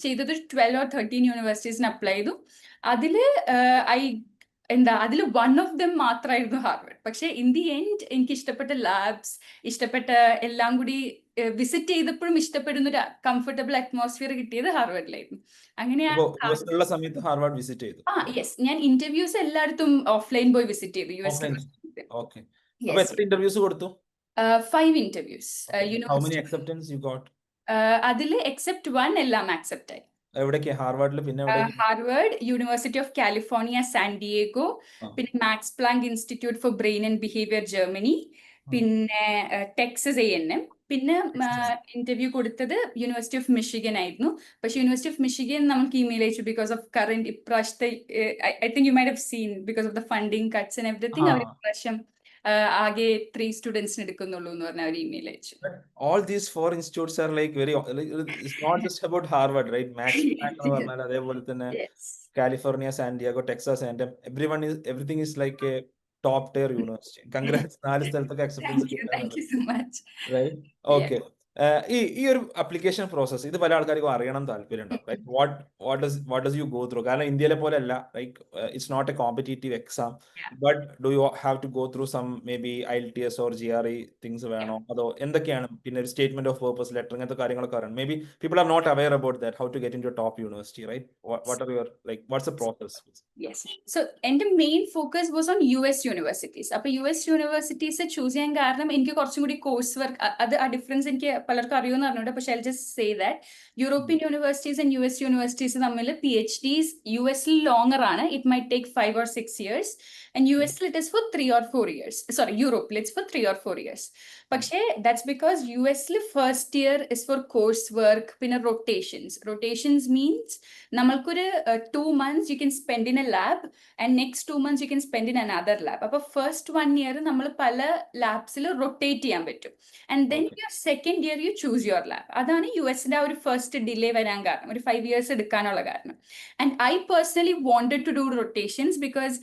ചെയ്തത് 12 or 13 യൂണിവേഴ്സിറ്റീസിന് അപ്ലൈ ചെയ്തു. അതില് അതിൽ 1 of them മാത്രമായിരുന്നു ഹാർവാർഡ്. പക്ഷെ ഇൻ ദി എൻഡ് എനിക്ക് ഇഷ്ടപ്പെട്ട ലാബ്സ്, ഇഷ്ടപ്പെട്ട എല്ലാം കൂടി വിസിറ്റ് ചെയ്തപ്പോഴും ഇഷ്ടപ്പെടുന്ന ഒരു കംഫർട്ടബിൾ അറ്റ്മോസ്ഫിയർ കിട്ടിയത് ഹാർവാർഡിലായിരുന്നു. അങ്ങനെയാണ് ഹാർവാർഡ് വിസിറ്റ് ചെയ്തു. യെസ്, ഞാൻ ഇന്റർവ്യൂസ് എല്ലായിടത്തും ഓഫ്ലൈൻ പോയി വിസിറ്റ് ചെയ്തു. US ഇന്റർവ്യൂസ് കൊടുത്തു. 5 interviews. How many acceptance you got? അതില് എക്സെപ്റ്റ് 1 എല്ലാം ആക്സെപ്റ്റ് ആയി. എവിടേക്ക്? ഹാർവാർഡിൽ? പിന്നെ Harvard, University of California San Diego, പിന്നെ Max Planck Institute for Brain and Behaviour Germany, പിന്നെ ടെക്സസ് A&M. പിന്നെ ഇന്റർവ്യൂ കൊടുത്തത് യൂണിവേഴ്സിറ്റി ഓഫ് മിഷിഗൻ ആയിരുന്നു. പക്ഷെ യൂണിവേഴ്സിറ്റി ഓഫ് മിഷിഗൻ നമുക്ക് ഇമെയിൽ അയച്ചു ബിക്കോസ് ഓഫ് കറന്റ് ഇപ്രാവശ്യത്തെ I think you might have seen because of the funding cuts and everything. അവർ ഇപ്രാവശ്യം ആകെ 3 സ്റ്റുഡൻസിന് എടുക്കുന്നുള്ളൂ എന്ന് പറഞ്ഞ ഒരു ഇമെയിൽ അയച്ചു. All these 4 institutes are like very, it's not just about Harvard, right? Max Planck എന്ന് പറഞ്ഞാൽ അതേപോലെ തന്നെ California, San Diego, Texas A&M, everything is like a top tier university. Congrats. 4 സ്ഥലത്തൊക്കെ acceptance കിട്ടാൻ. Thank you so much. Right? Okay. ഈ ഒരു അപ്ലിക്കേഷൻ പ്രോസസ് ഇത് പല ആൾക്കാർക്കും അറിയണം താല്പര്യമുണ്ടാവും. Right? What does you go through? കാരണം ഇന്ത്യയിലെ പോലെ അല്ല, like it's not a competitive exam, but do you have to go through some maybe IELTS or GRE things വേണോ? അതോ എന്തൊക്കെയാണ്? പിന്നെ ഒരു സ്റ്റേറ്റ്മെന്റ് ഓഫ് പേർപ്പസ് ലെറ്റർ, ഇങ്ങനത്തെ കാര്യങ്ങളൊക്കെ അറിയണം. Maybe people are not aware about that, how to get into top university, right? What are your like what's the process? Yes. So എൻ്റെ main focus was on US universities. അപ്പൊ US യൂണിവേഴ്സിറ്റീസ് ചൂസ് ചെയ്യാൻ കാരണം എനിക്ക് കുറച്ചും കൂടി കോഴ്സ് വർക്ക്, അത് ആ ഡിഫറൻസ് എനിക്ക് പലർക്കും അറിയുമെന്ന് അറിഞ്ഞൂടെ. പക്ഷെ I just say that European universities and US universities തമ്മിൽ PhDs US-ൽ ലോങ്ങർ ആണ്. It might take 5 or 6 years. And US-ൽ it is for 3 or 4 years. Sorry, Europe-ൽ it's for 3 or 4 years. പക്ഷേ that's because US-ൽ first year is for course work, പിന്നെ rotations means നമ്മൾക്കൊരു 2 months you can spend in a lab and next 2 months you can spend in another lab. അപ്പോൾ first 1 year നമ്മൾ പല ലാബ്സിൽ റൊട്ടേറ്റ് ചെയ്യാൻ പറ്റും. And then your second year you choose your lab. അതാണ് US-ന്റെ ആ ഒരു ഫസ്റ്റ് ഡിലേ വരാൻ കാരണം, ഒരു 5 years എടുക്കാനുള്ള കാരണം. And I personally wanted to do rotations because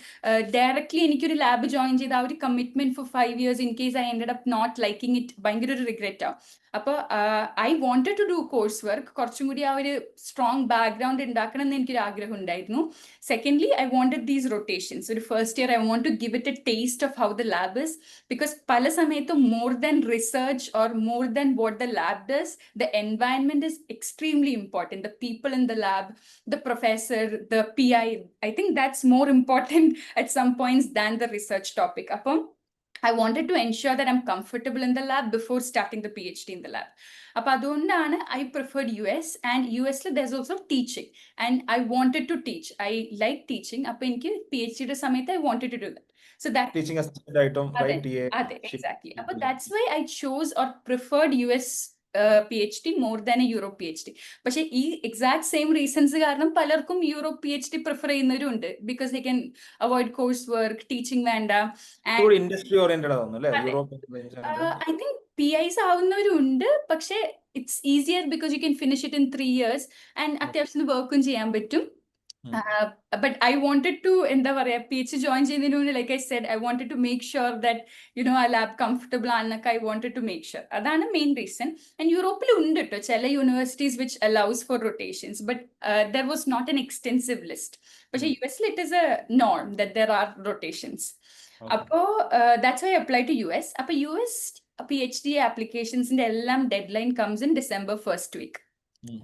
directly എനിക്കൊരു ലാബ് ജോയിൻ ചെയ്ത് ആ ഒരു commitment for 5 years in case I ended up not liking it ഭയങ്കര ഒരു റിഗ്രറ്റ് ആവും. അപ്പോൾ I wanted to do course work, കുറച്ചും കൂടി ആ ഒരു സ്ട്രോങ് ബാക്ക്ഗ്രൗണ്ട് ഉണ്ടാക്കണം എന്ന് എനിക്കൊരു ആഗ്രഹം ഉണ്ടായിരുന്നു. Secondly, I wanted these rotations. So the first year I want to give it a taste of how the lab is, because പല സമയത്തും more than research or more than what the lab does, the environment is extremely important. The people in the lab, the professor, the PI, I think that's more important at some points than the research topic. അപ്പം I wanted to ensure that I'm comfortable in the lab before starting the PhD in the lab. അപ്പോൾ അതുകൊണ്ടാണ് I preferred US, and US there's also teaching, and I wanted to teach. I like teaching. അപ്പോൾ എനിക്ക് PhD യുടെ സമയത്ത് I wanted to do that. So that teaching assistant ആയിട്ടും അതെ റൈറ്റ് അതെ exactly. അപ്പോൾ that's why I chose or preferred US PhD more than a Europe PhD. പക്ഷേ ഈ എക്സാക്ട് സെയിം റീസൺസ് കാരണം പലർക്കും യൂറോപ്പ് PhD പ്രിഫർ ചെയ്യുന്നവരുണ്ട്, because they can avoid course work, teaching വേണ്ട. ഇൻഡസ്ട്രി ഓറിയന്റഡ് ആവുന്നു അല്ലേ അതെ. യൂറോപ്പ്? I think PIs ആവുന്നവരുണ്ട്, പക്ഷേ it's easier because you can finish it in 3 years and അത്യാവശ്യം വർക്കും ചെയ്യാൻ പറ്റും. But I wanted to, എന്താ പറയാ, PhD join ചെയ്യുന്നതിന് മുന്നേ, like I said, I wanted to make sure that, you know, ആ ലാബ് കംഫർട്ടബിൾ ആണെന്നൊക്കെ I wanted to make sure. അതാണ് മെയിൻ റീസൺ. ആൻഡ് യൂറോപ്പിൽ ഉണ്ട് കേട്ടോ ചില universities which allows for rotations, but there was not an extensive list. പക്ഷേ US it is a norm that there are rotations. അപ്പോൾ that's why I applied to US. അപ്പോൾ US PhD applications-ന്റെ എല്ലാം deadline comes in December 1st week.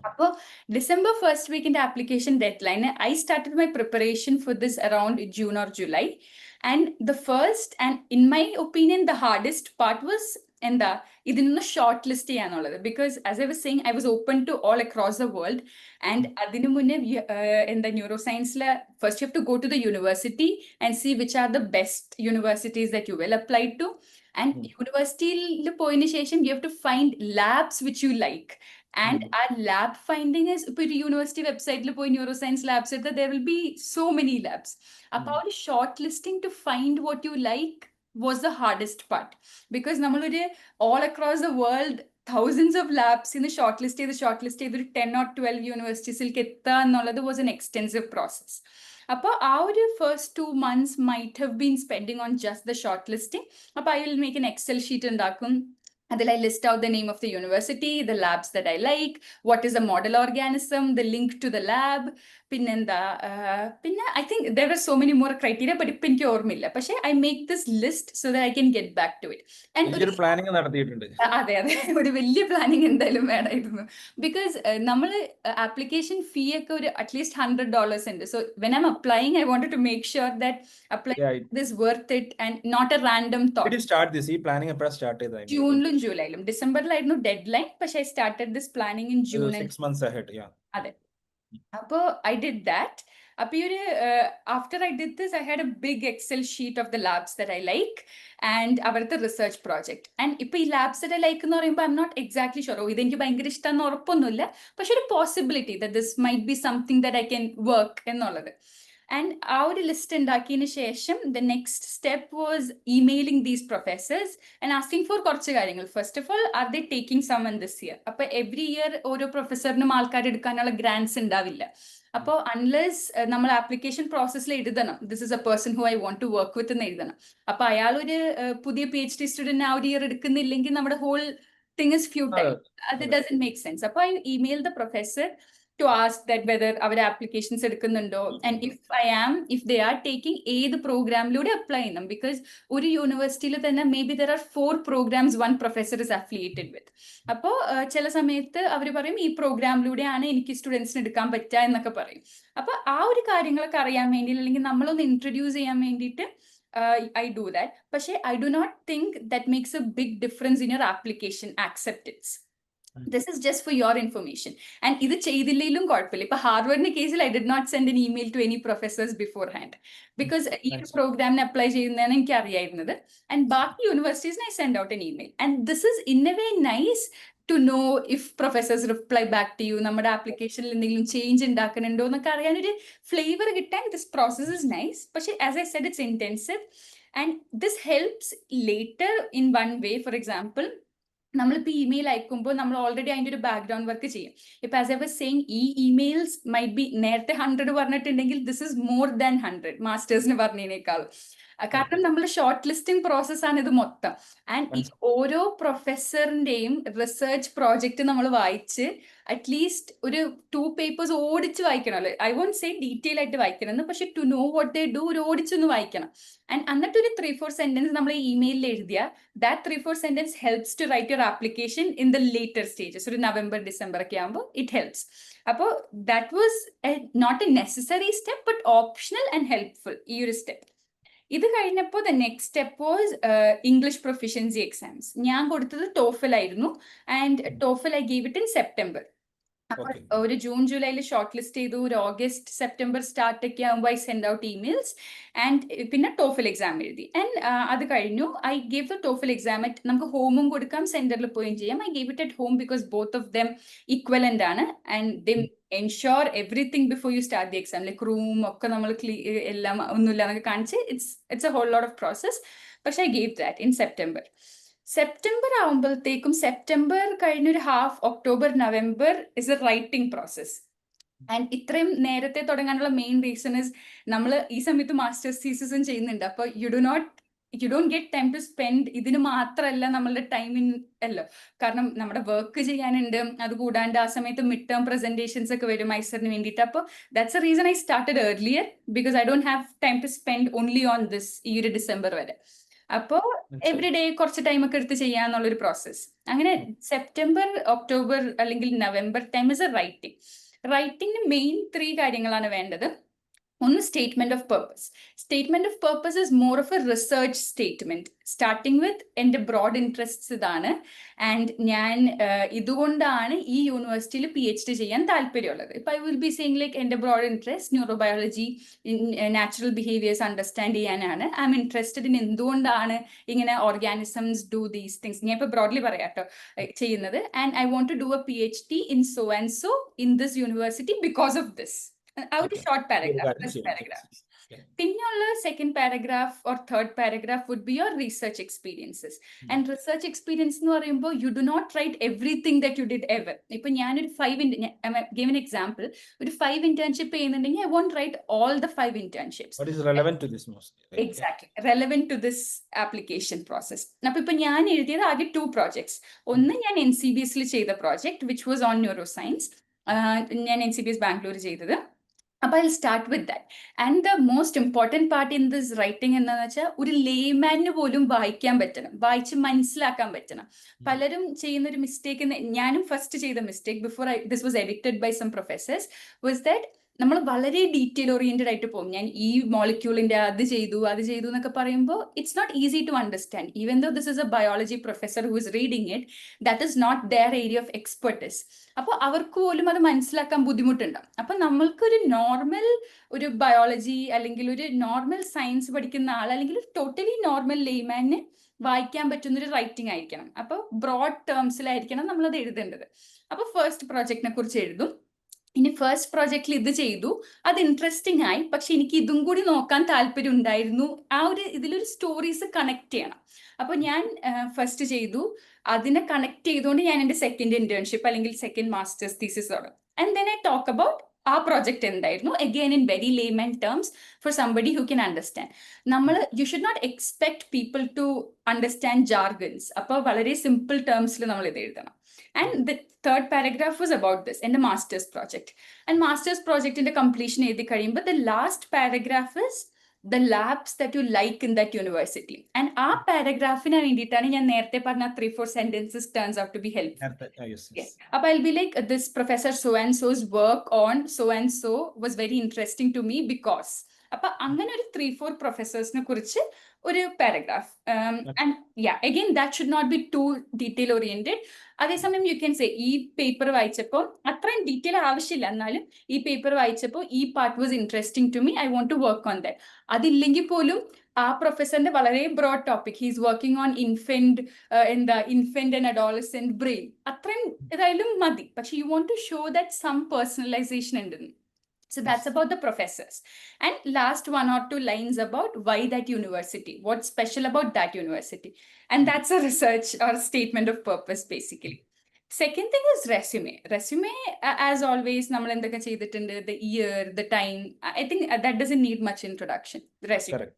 അപ്പോൾ December 1st week in the application deadline, I started my preparation for this around June or July. And the first, and in my opinion, the hardest part was എന്താ ഇതിനൊന്ന് ഷോർട്ട് ലിസ്റ്റ് ചെയ്യാന്നുള്ളത്. Because as I was saying, I was open to all across the world. And അതിനു മുന്നേ എന്താ ന്യൂറോ സയൻസിലെ first you have to go to the university and see which are the best universities that you will apply to. And യൂണിവേഴ്സിറ്റിയിൽ പോയതിനു ശേഷം you have to find labs which you like. And our lab finding is, ഇപ്പോൾ ഒരു യൂണിവേഴ്സിറ്റി വെബ്സൈറ്റിൽ പോയി ന്യൂറോ സയൻസ് ലാബ്സ് എടുത്താൽ there will be so many labs. അപ്പോൾ ആ ഒരു short listing to find what you like was the hardest part, because നമ്മളൊരു all across the world thousands of labs in the shortlist ചെയ്ത് ഒരു 10 or 12 യൂണിവേഴ്സിറ്റീസിലേക്ക് എത്തുക എന്നുള്ളത് was an extensive process. അപ്പോൾ ആ ഒരു first 2 months might have been spending on just the shortlisting. അപ്പോൾ I will make an Excel sheet ഉണ്ടാക്കും. അതിൽ I list out the name of the university, the labs that I like, what is the model organism, the link to the lab. പിന്നെന്താ പിന്നെ I think there were so many more criteria, but ഇപ്പം എനിക്ക് ഓർമ്മയില്ല. പക്ഷേ I make this list so that I can get back to it. And planning നടത്തിയിട്ടുണ്ട്. അതെ ഒരു വലിയ പ്ലാനിങ് എന്തായാലും വേണമായിരുന്നു. ബിക്കോസ് നമ്മൾ ആപ്ലിക്കേഷൻ ഫീ ഒക്കെ ഒരു അറ്റ്ലീസ്റ്റ് $100 ഉണ്ട്. So when I'm applying, I wanted to make sure that applying this worth it and not a random thought. ഈ പ്ലാനിങ് എപ്പോഴാണ് സ്റ്റാർട്ട് ചെയ്തത്? ജൂണിലും ജൂലൈയിലും. ഡിസംബറിലായിരുന്നു ഡെഡ് ലൈൻ, പക്ഷേ I started this planning in June. 6 months ahead, yeah. അതെ. അപ്പോൾ I did that. അപ്പോൾ ഈ ഒരു after I did this, I had a big Excel sheet of the labs that I like and അവിടുത്തെ റിസർച്ച് പ്രോജക്റ്റ്. ആൻഡ് ഇപ്പോൾ ഈ ലാബ്സ് that I like എന്ന് പറയുമ്പോൾ I'm not exactly sure, ഇതെനിക്ക് ഭയങ്കര ഇഷ്ടമെന്ന് ഉറപ്പൊന്നുമില്ല, പക്ഷെ ഒരു possibility that this might be something that I can work എന്നുള്ളത്. ആൻഡ് ആ ഒരു ലിസ്റ്റ് ഉണ്ടാക്കിയതിന് ശേഷം the next step was emailing these professors and asking for കുറച്ച് കാര്യങ്ങൾ. First of all, are they taking someone this year? അപ്പോൾ എവറി ഇയർ ഓരോ പ്രൊഫസറിനും ആൾക്കാർ എടുക്കാനുള്ള ഗ്രാൻസ് ഉണ്ടാവില്ല. അപ്പോൾ അൺലെസ് നമ്മൾ ആപ്ലിക്കേഷൻ പ്രോസസ്സിൽ എഴുതണം this is a person who I want to work with എന്ന് എഴുതണം. അപ്പോൾ അയാൾ ഒരു പുതിയ PhD സ്റ്റുഡന്റ് ആ ഒരു ഇയർ എടുക്കുന്നില്ലെങ്കിൽ നമ്മുടെ ഹോൾ തിങ് ഇസ് ഫ്യൂട്ടൈൽ. അത് ഡസന്റ് മേക്ക് സെൻസ്. അപ്പോൾ I email the professor to ask that whether our applications എടുക്കുന്നുണ്ടോ, and if they are taking ഏത് പ്രോഗ്രാമിലൂടെ അപ്ലൈ ചെയ്യണം. ബിക്കോസ് ഒരു യൂണിവേഴ്സിറ്റിയിൽ തന്നെ may be there are 4 programs one professor is affiliated with. അപ്പോൾ ചില സമയത്ത് അവർ പറയും ഈ പ്രോഗ്രാമിലൂടെയാണ് എനിക്ക് സ്റ്റുഡൻസിന് എടുക്കാൻ പറ്റുക എന്നൊക്കെ പറയും. അപ്പോൾ ആ ഒരു കാര്യങ്ങളൊക്കെ അറിയാൻ വേണ്ടി, അല്ലെങ്കിൽ നമ്മളൊന്ന് ഇൻട്രൊഡ്യൂസ് ചെയ്യാൻ വേണ്ടിയിട്ട് I do that. പക്ഷേ I do not think that makes a big difference in your application acceptance. This is just for your information. And ഇത് ചെയ്തില്ലെങ്കിലും കുഴപ്പമില്ല. ഇപ്പൊ ഹാർവർഡിന്റെ കേസിൽ I did not send an email to any professors beforehand, because ഈ പ്രോഗ്രാമിന് അപ്ലൈ ചെയ്യുന്നതാണ് എനിക്ക് അറിയായിരുന്നത്. ആൻഡ് ബാക്കി യൂണിവേഴ്സിറ്റീസിന് I send out an email. And this is in a way nice to know if professors reply back to you, നമ്മുടെ ആപ്ലിക്കേഷനിൽ എന്തെങ്കിലും ചേഞ്ച് ഉണ്ടാക്കുന്നുണ്ടോ എന്നൊക്കെ അറിയാനൊരു ഫ്ലേവർ കിട്ടാൻ this process is nice. പക്ഷേ as I said, it's intensive. And this helps later in one way. For example, നമ്മളിപ്പോൾ ഇമെയിൽ അയക്കുമ്പോൾ നമ്മൾ ഓൾറെഡി അതിൻ്റെ ഒരു ബാക്ക്ഗ്രൗണ്ട് വർക്ക് ചെയ്യും. ഇപ്പം ആസ് ഐ വാസ് സെയിങ്, ഈ ഇമെയിൽസ് മൈറ്റ് ബി നേരത്തെ 100 പറഞ്ഞിട്ടുണ്ടെങ്കിൽ ദിസ് ഇസ് മോർ ദാൻ 100 മാസ്റ്റേഴ്സിന് പറഞ്ഞതിനേക്കാളും. കാരണം നമ്മൾ ഷോർട്ട് ലിസ്റ്റിംഗ് പ്രോസസ്സാണ് ഇത് മൊത്തം. ആൻഡ് ഓരോ പ്രൊഫസറിന്റെയും റിസർച്ച് പ്രോജക്റ്റ് നമ്മൾ വായിച്ച് അറ്റ്ലീസ്റ്റ് ഒരു 2 papers ഓടിച്ച് വായിക്കണമല്ലോ. I won't say ഡീറ്റെയിൽ ആയിട്ട് വായിക്കണമെന്ന്, പക്ഷെ to know what they do ഒരു ഓടിച്ചൊന്ന് വായിക്കണം. ആൻഡ് എന്നിട്ട് ഒരു 3-4 സെന്റൻസ് നമ്മൾ ഇമെയിലിൽ എഴുതിയ that 3-4 sentence helps to write your application in the later stages. ഒരു November, December ഒക്കെ ആകുമ്പോൾ it helps. അപ്പോൾ that was not a necessary step but optional and helpful ഈ ഒരു സ്റ്റെപ്പ്. ഇത് കഴിഞ്ഞപ്പോൾ the next step was English proficiency exams. ഞാൻ കൊടുത്തത് ടോഫൽ ആയിരുന്നു, and TOEFL I give it in September. അപ്പോൾ Okay. ഒരു ജൂൺ ജൂലൈയിൽ ഷോർട്ട് ലിസ്റ്റ് ചെയ്തു, ഒരു ഓഗസ്റ്റ് സെപ്റ്റംബർ സ്റ്റാർട്ട് ഒക്കെ ആകുമ്പോൾ I send out emails, and പിന്നെ ടോഫൽ എക്സാം എഴുതി. ആൻഡ് അത് കഴിഞ്ഞു. I gave the TOEFL exam at, നമുക്ക് ഹോമും കൊടുക്കാം സെന്ററിൽ പോയും ചെയ്യാം. I gave it at home because both of them equivalent ആണ്, and they ensure everything before you start the exam, like room ഒക്കെ നമ്മൾ എല്ലാം ഒന്നുമില്ല എന്നൊക്കെ കാണിച്ച് it's a whole lot of process. പക്ഷെ I gave that in September ആവുമ്പോഴത്തേക്കും, സെപ്റ്റംബർ കഴിഞ്ഞൊരു half October November is a writing process. And ഇത്രയും നേരത്തെ തുടങ്ങാനുള്ള മെയിൻ റീസൺ ഇസ് നമ്മൾ ഈ സമയത്ത് മാസ്റ്റേഴ്സ് തീസിസും ചെയ്യുന്നുണ്ട്. അപ്പോൾ you don't get time to spend. ഇതിന് മാത്രമല്ല നമ്മളുടെ ടൈമിൻ അല്ലോ, കാരണം നമ്മുടെ വർക്ക് ചെയ്യാനുണ്ട്. അത് കൂടാണ്ട് ആ സമയത്ത് മിഡ് ടേം പ്രസന്റേഷൻസ് ഒക്കെ വരും ഐസറിന് വേണ്ടിയിട്ട്. അപ്പോൾ that's a reason I started earlier, because I don't have time to spend only on this ഈ ഒരു ഡിസംബർ വരെ. അപ്പോൾ എവറി ഡേ കുറച്ച് ടൈം ഒക്കെ എടുത്ത് ചെയ്യാന്നുള്ളൊരു പ്രോസസ്സ്. അങ്ങനെ സെപ്റ്റംബർ ഒക്ടോബർ അല്ലെങ്കിൽ നവംബർ ടൈം ഇസ് എ റൈറ്റിംഗിന് മെയിൻ 3 കാര്യങ്ങളാണ് വേണ്ടത്. ഒന്ന് statement of purpose. Statement of purpose is more of a research statement, starting with എൻ്റെ ബ്രോഡ് ഇൻട്രസ്റ്റ്സ് ഇതാണ്, ആൻഡ് ഞാൻ ഇതുകൊണ്ടാണ് ഈ യൂണിവേഴ്സിറ്റിയിൽ PhD ചെയ്യാൻ താല്പര്യമുള്ളത്. ഇപ്പം I will be saying like എൻ്റെ broad interest neurobiology, natural behaviours understand ചെയ്യാനാണ്. ഐ എം ഇൻട്രസ്റ്റഡ് ഇൻ എന്തുകൊണ്ടാണ് ഇങ്ങനെ ഓർഗാനിസംസ് ഡു ദീസ് തിങ്സ്. ഞാൻ ഇപ്പോൾ ബ്രോഡ്ലി പറയാം കേട്ടോ ചെയ്യുന്നത്. And I want to do a PhD in so and so in this university because of this. ആ ഒരു ഷോർട്ട് പാരഗ്രാഫ്. പിന്നെയുള്ള second paragraph or third paragraph would be your research experiences. And research experience എന്ന് പറയുമ്പോൾ you do not write everything that you did ever. ഇപ്പൊ ഞാനൊരു 5 ഗിവ് എൻ എക്സാമ്പിൾ, ഒരു 5 ഇന്റേൺഷിപ്പ് ചെയ്യുന്നുണ്ടെങ്കിൽ I want write all the 5 internships. What is relevant to this mostly? Right? Exactly, relevant to this application process. അപ്പൊ ഇപ്പൊ ഞാൻ എഴുതിയത് ആകെ 2 പ്രോജക്ട്സ്. ഒന്ന് ഞാൻ NCBS ചെയ്ത project which was on neuro science. ഞാൻ NCBS ബാംഗ്ലൂർ ചെയ്തത്. അപ്പോൾ I start with that. And the most important part in this writing എന്താണെന്ന് വെച്ചാൽ, ഒരു ലേമാനിന് പോലും വായിക്കാൻ പറ്റണം, വായിച്ച് മനസ്സിലാക്കാൻ പറ്റണം. പലരും ചെയ്യുന്ന ഒരു മിസ്റ്റേക്ക്, ഞാനും ഫസ്റ്റ് ചെയ്ത mistake before this was addicted by some professors, was that നമ്മൾ വളരെ ഡീറ്റെയിൽ ഓറിയന്റഡ് ആയിട്ട് പോകും. ഞാൻ ഈ മോളിക്യൂളിന്റെ അത് ചെയ്തു എന്നൊക്കെ പറയുമ്പോൾ it's not easy to understand. Even though this is a biology professor who is reading it, that is not their area of expertise. അപ്പോൾ അവർക്ക് പോലും അത് മനസ്സിലാക്കാൻ ബുദ്ധിമുട്ടുണ്ടാവും. അപ്പൊ നമ്മൾക്കൊരു നോർമൽ ഒരു ബയോളജി അല്ലെങ്കിൽ ഒരു നോർമൽ സയൻസ് പഠിക്കുന്ന ആൾ, അല്ലെങ്കിൽ ഒരു ടോട്ടലി നോർമൽ ലേമാന് വായിക്കാൻ പറ്റുന്നൊരു റൈറ്റിംഗ് ആയിരിക്കണം. അപ്പോൾ ബ്രോഡ് ടേംസിലായിരിക്കണം നമ്മളത് എഴുതേണ്ടത്. അപ്പോൾ ഫസ്റ്റ് പ്രോജക്റ്റിനെ കുറിച്ച് എഴുതും. ഇനി ഫസ്റ്റ് പ്രോജക്റ്റിൽ ഇത് ചെയ്തു, അത് ഇൻട്രസ്റ്റിംഗ് ആയി, പക്ഷെ എനിക്ക് ഇതും കൂടി നോക്കാൻ താല്പര്യം ഉണ്ടായിരുന്നു. ആ ഒരു ഇതിലൊരു സ്റ്റോറീസ് കണക്ട് ചെയ്യണം. അപ്പൊ ഞാൻ ഫസ്റ്റ് ചെയ്തു, അതിനെ കണക്ട് ചെയ്തുകൊണ്ട് ഞാൻ എൻ്റെ സെക്കൻഡ് ഇന്റേൺഷിപ്പ് അല്ലെങ്കിൽ സെക്കൻഡ് മാസ്റ്റേഴ്സ് തീസിസ് തുടങ്ങും. And then I talk about ആ പ്രോജക്റ്റ് എന്തായിരുന്നു, again in very layman terms for somebody who can understand. You should not expect people to understand jargons. അപ്പോൾ വളരെ സിമ്പിൾ ടേംസിൽ നമ്മൾ ഇത് എഴുതണം. And the third paragraph was about this in the master's project. And master's project in the completion എഴുതി കഴിയുമ്പോൾ the last paragraph is the labs that you like in that university. And ആ പാരഗ്രാഫിന് വേണ്ടിയിട്ടാണ് ഞാൻ നേരത്തെ പറഞ്ഞ 3-4 sentences turns out to be helpful. Yes. അപ്പോൾ I'll be like, this professor so and so's work on so and so was very interesting to me because. അപ്പൊ അങ്ങനെ ഒരു 3-4 പ്രൊഫസേഴ്സിനെ കുറിച്ച് ഒരു paragraph. And again that should not be too detail oriented. അതേസമയം യു ക്യാൻ സേ, ഈ പേപ്പർ വായിച്ചപ്പോൾ അത്രയും ഡീറ്റെയിൽ ആവശ്യമില്ല, എന്നാലും ഈ പേപ്പർ വായിച്ചപ്പോൾ ഈ part was interesting to me, I want to work on that. അതില്ലെങ്കിൽ പോലും ആ പ്രൊഫസറിന്റെ വളരെ broad topic, he's working on infant and adolescent brain, അത്രയും ഏതായാലും മതി. പക്ഷെ you want to show that some personalisation ഉണ്ടെന്ന്. So that's about the professors. And last 1 or 2 lines about why that university, what's special about that university. And that's a research or a statement of purpose basically. Second thing is resume. As always, namal endaka cheyidittunde, the year, the time, I think that doesn't need much introduction. Resume. Correct.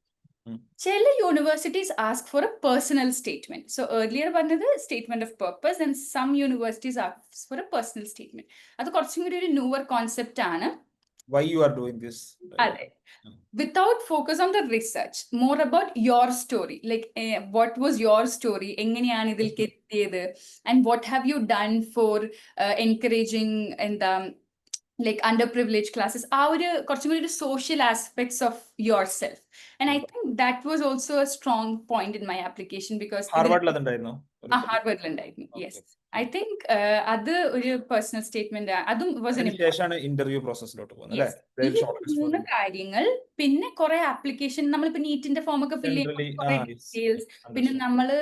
Chella universities ask for a personal statement. So earlier പറഞ്ഞത് statement of purpose, and some universities ask for a personal statement. അത് കുറച്ചും കൂടി ഒരു newer concept ആണ്. Why you are doing this? Right. Without focus on the research, more about your story, like what was your story, എങ്ങനെയാണ് ഇതിലേക്ക് എത്തിയത്, and what have you done for encouraging and like underprivileged classes, കുറച്ചും കൂടി ഒരു social aspects of yourself. And I think that was also a strong point in my application because ഹാർവാർഡിൽ അതുണ്ടായിരുന്നോ? ഹാർവർഡിലുണ്ടായിരുന്നു. Yes, Okay. ഐ തിങ്ക് അത് ഒരു പേഴ്സണൽ സ്റ്റേറ്റ്മെന്റ്, അതും വാസ് an അതിനുശേഷമാണ് ഇന്റർവ്യൂ പ്രോസസ്സിലോട്ട് പോകുന്നത് അല്ലേ? Yes. ഈ മൂന്ന് കാര്യങ്ങൾ, പിന്നെ കുറെ ആപ്ലിക്കേഷൻ, നമ്മളിപ്പോ നീറ്റിന്റെ ഫോം ഒക്കെ ഫിൽ Generally, ചെയ്യുമ്പോൾ കുറെ ഡീറ്റെയിൽസ്, പിന്നെ understood. നമ്മള്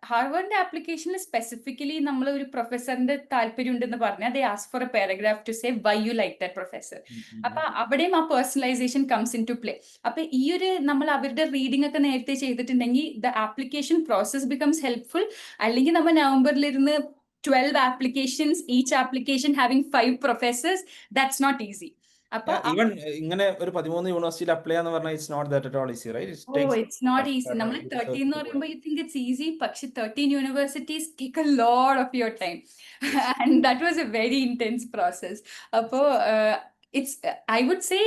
ഹാർവർഡിന്റെ ആപ്ലിക്കേഷനിൽ സ്പെസിഫിക്കലി നമ്മൾ ഒരു പ്രൊഫസറിന്റെ താല്പര്യം ഉണ്ടെന്ന് പറഞ്ഞാൽ they ask for a paragraph to say why you like that professor. അപ്പൊ അവിടെയും ആ personalisation comes into play. അപ്പൊ ഈ ഒരു നമ്മൾ അവരുടെ റീഡിംഗ് ഒക്കെ നേരത്തെ ചെയ്തിട്ടുണ്ടെങ്കിൽ the application process becomes helpful. അല്ലെങ്കിൽ നമ്മൾ നവംബറിലിരുന്ന് 12 applications, each application having 5 professors, that's not easy. Even ഇങ്ങനെ ഒരു 13 യൂണിവേഴ്സിറ്റിയിൽ അപ്ലൈ ചെയ്യാന്ന് പറഞ്ഞാൽ it's not that at all easy, right? It's not easy. നമ്മൾ 13 എന്ന് പറയുമ്പോൾ you think it's easy, പക്ഷെ 13 universities take a lot of your time. And that was a very intense process. അപ്പോ it's I would say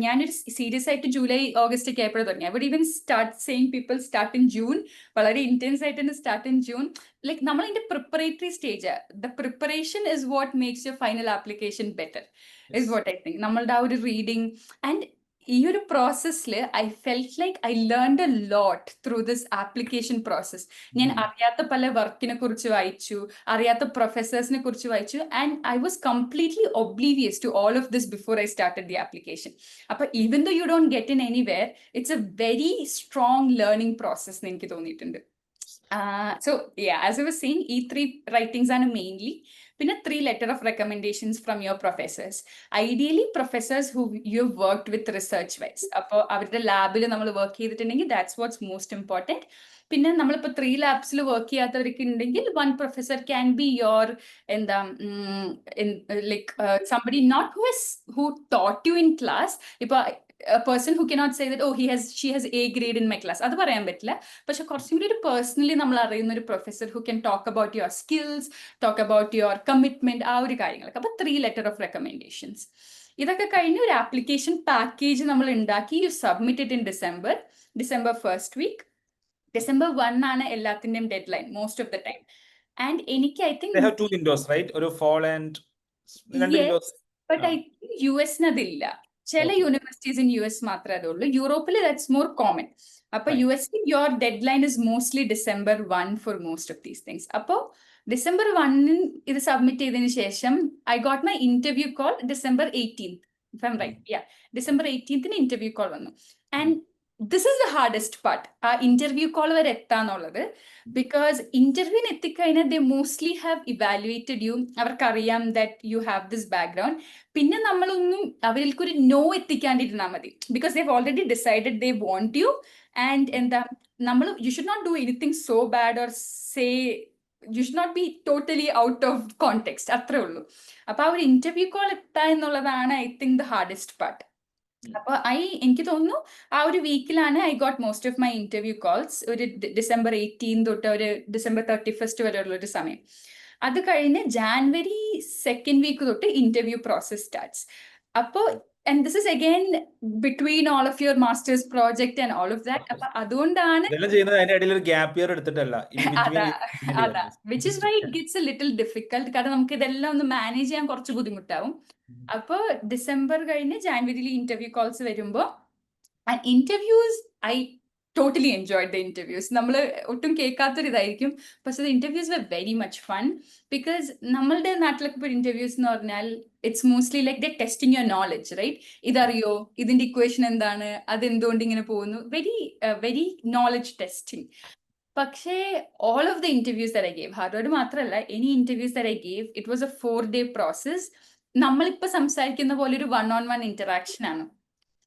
ഞാനൊരു സീരിയസ് ആയിട്ട് ജൂലൈ ഓഗസ്റ്റ് ഒക്കെ ആയപ്പോഴും തുടങ്ങി. I would even start saying people start in June. വളരെ ഇന്റൻസ് ആയിട്ട് തന്നെ സ്റ്റാർട്ട് ഇൻ ജൂൺ. ലൈക്ക് നമ്മൾ ഇതിന്റെ preparatory stage, the preparation is what makes your final application better, is what I think. നമ്മളുടെ ആ ഒരു റീഡിങ് ആൻഡ് ഈ ഒരു പ്രോസസ്സിൽ I felt like I learned a lot through this application process. ഞാൻ അറിയാത്ത പല വർക്കിനെ കുറിച്ച് വായിച്ചു, അറിയാത്ത പ്രൊഫസേഴ്സിനെ കുറിച്ച് വായിച്ചു, and I was completely oblivious to all of this before I started the application. അപ്പൊ even though you don't get in anywhere, it's a very strong learning process എന്ന് എനിക്ക് തോന്നിയിട്ടുണ്ട്. So yeah, as I was saying, ഈ 3 writings ആണ് mainly. പിന്നെ 3 letter of recommendations from your professors. Ideally professors who you've worked with research wise. അപ്പോൾ അവരുടെ ലാബിൽ നമ്മൾ വർക്ക് ചെയ്തിട്ടുണ്ടെങ്കിൽ that's what's most important. പിന്നെ നമ്മളിപ്പോൾ 3 ലാബ്സിൽ വർക്ക് ചെയ്യാത്തവർക്ക് ഉണ്ടെങ്കിൽ 1 professor can be your എന്താ like somebody not who taught you in class. ഇപ്പോൾ a person who cannot say that she has A grade in my class, അത് പറയാൻ പറ്റില്ല. പക്ഷെ കുറച്ചും കൂടി ഒരു പേഴ്സണലി നമ്മൾ അറിയുന്ന ഒരു professor who can talk about your skills, talk about your commitment, ആ ഒരു കാര്യങ്ങളൊക്കെ. അപ്പൊ 3 letter of recommendations. ഇതൊക്കെ കഴിഞ്ഞ് ഒരു ആപ്ലിക്കേഷൻ പാക്കേജ് നമ്മൾ ഉണ്ടാക്കി, you submit it in December first week. December 1 ആണ് എല്ലാത്തിന്റെയും deadline most of the time. And എനിക്ക് I think they have 2 windows, right? ഒരു fall and 2 windows. But I think യുഎസിന് അതില്ല. ചില യൂണിവേഴ്സിറ്റീസ് ഇൻ യുഎസ് മാത്രമേ അതുള്ളൂ. യൂറോപ്പിൽ ദാറ്റ്സ് മോർ കോമൺ. അപ്പൊ യുഎസിൽ your deadline is mostly December 1 for most of these things. അപ്പോൾ December 1 ഇത് സബ്മിറ്റ് ചെയ്തതിനു ശേഷം I got my interview call December 18th, if I'm right. Yeah, December 18th interview call വന്നു. And this is the hardest part, ആ ഇന്റർവ്യൂ കോൾ വരെ എത്താന്നുള്ളത്. ബിക്കോസ് ഇന്റർവ്യൂവിന് എത്തിക്കഴിഞ്ഞാൽ they mostly have evaluated you, അവർക്കറിയാം that you have this background. പിന്നെ നമ്മളൊന്നും അവരിൽക്കൊരു നോ എത്തിക്കാണ്ടിരുന്നാൽ മതി, because they have already decided they want you. And എന്താ നമ്മൾ you should not do anything so bad or say you should not be totally out of context, അത്രേ ഉള്ളൂ. അപ്പൊ ആ ഒരു ഇന്റർവ്യൂ കോൾ എത്തുക എന്നുള്ളതാണ് I think the hardest part. അപ്പൊ എനിക്ക് തോന്നുന്നു ആ ഒരു വീക്കിലാണ് I got most of my interview calls. ഒരു December 18 തൊട്ട് ഒരു December 31 വരെ ഉള്ള ഒരു സമയം. അത് കഴിഞ്ഞ് January 2nd വീക്ക് തൊട്ട് ഇന്റർവ്യൂ പ്രോസസ് സ്റ്റാർട്ട്സ്. അപ്പോൾ and this is again between all of your master's project and all of that. അപ്പൊ അതുകൊണ്ടാണ് അതിന്റെ ഇടയിൽ ഒരു ഗ്യാപ്പ് ഇയർ എടുത്തിട്ടല്ല, അതാ which is why it gets a little difficult. കാരണം നമുക്ക് ഇതെല്ലാം ഒന്ന് മാനേജ് ചെയ്യാൻ കുറച്ച് ബുദ്ധിമുട്ടാവും. അപ്പോൾ ഡിസംബർ കഴിഞ്ഞ് ജാനുവരിയിൽ ഇന്റർവ്യൂ കോൾസ് വരുമ്പോൾ interviews I totally enjoyed the interviews. നമ്മൾ ഒട്ടും കേൾക്കാത്തൊരു ഇതായിരിക്കും, പക്ഷെ the interviews were very much fun. Because നമ്മളുടെ നാട്ടിലൊക്കെ ഇപ്പോൾ ഇന്റർവ്യൂസ് എന്ന് പറഞ്ഞാൽ it's mostly like the testing your knowledge, right? ഇതറിയോ, ഇതിന്റെ ഇക്വേഷൻ എന്താണ്, അതെന്തുകൊണ്ട് ഇങ്ങനെ പോകുന്നു, വെരി നോളജ് ടെസ്റ്റിംഗ്. പക്ഷേ all of the interviews that I gave, Harvard മാത്രമല്ല, any interviews that I gave, it was a 4-day process. നമ്മളിപ്പോൾ സംസാരിക്കുന്ന പോലെ ഒരു 1-on-1 interaction ആണ്.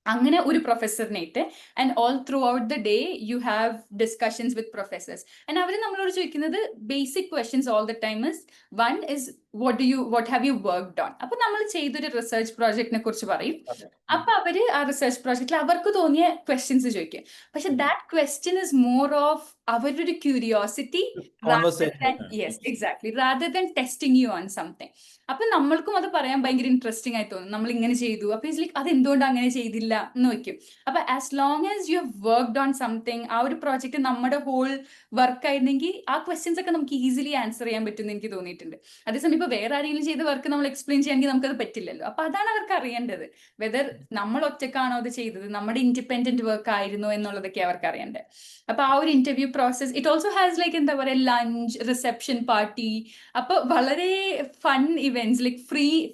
അങ്ങനെ ഒരു പ്രൊഫസറിനായിട്ട് and all throughout the day you have discussions with professors. And അവർ നമ്മളോട് ചോദിക്കുന്നത് basic questions all the time is one is what have you worked on. അപ്പൊ നമ്മൾ ചെയ്തൊരു റിസർച്ച് പ്രോജക്റ്റിനെ കുറിച്ച് പറയും. അപ്പൊ അവര് ആ റിസർച്ച് പ്രോജക്റ്റിൽ അവർക്ക് തോന്നിയ ക്വസ്റ്റ്യൻസ് ചോദിക്കും. പക്ഷെ that question is more of അവരുടെ ഒരു curiosity, yes exactly, rather than testing you on something. അപ്പൊ നമ്മൾക്കും അത് പറയാൻ ഭയങ്കര ഇൻട്രസ്റ്റിംഗ് ആയി തോന്നും. നമ്മൾ ഇങ്ങനെ ചെയ്തു, അപ്പൊ ഇറ്റ്സ് ലൈക്ക് അത് എന്തുകൊണ്ട് അങ്ങനെ ചെയ്തില്ല എന്ന് വയ്ക്കും. അപ്പൊ as long as you have worked on something, ആ ഒരു പ്രോജക്റ്റ് നമ്മുടെ ഹോൾ വർക്ക് ആയിരുന്നെങ്കിൽ ആ ക്വസ്റ്റ്യൻസ് ഒക്കെ നമുക്ക് ഈസിലി ആൻസർ ചെയ്യാൻ പറ്റുമെന്ന് എനിക്ക് തോന്നിയിട്ടുണ്ട്. അതേസമയം നമ്മളിപ്പോ വേറെ ആരെങ്കിലും ചെയ്ത വർക്ക് നമ്മൾ എക്സ്പ്ലെയിൻ ചെയ്യണമെങ്കിൽ നമുക്കത് പറ്റില്ലല്ലോ. അപ്പൊ അതാണ് അവർക്ക് അറിയേണ്ടത്. വെദർ നമ്മൾ ഒറ്റക്കാണോ അത് ചെയ്തത്, നമ്മുടെ ഇൻഡിപെൻഡന്റ് വർക്ക് ആയിരുന്നോ എന്നുള്ളതൊക്കെ അവർക്ക് അറിയേണ്ടത്. അപ്പൊ ആ ഒരു interview process it also has like എന്താ പറയുക ലഞ്ച്, റിസപ്ഷൻ പാർട്ടി. അപ്പൊ വളരെ ഫൺ ഇവന്റ്സ്, ലൈക്ക്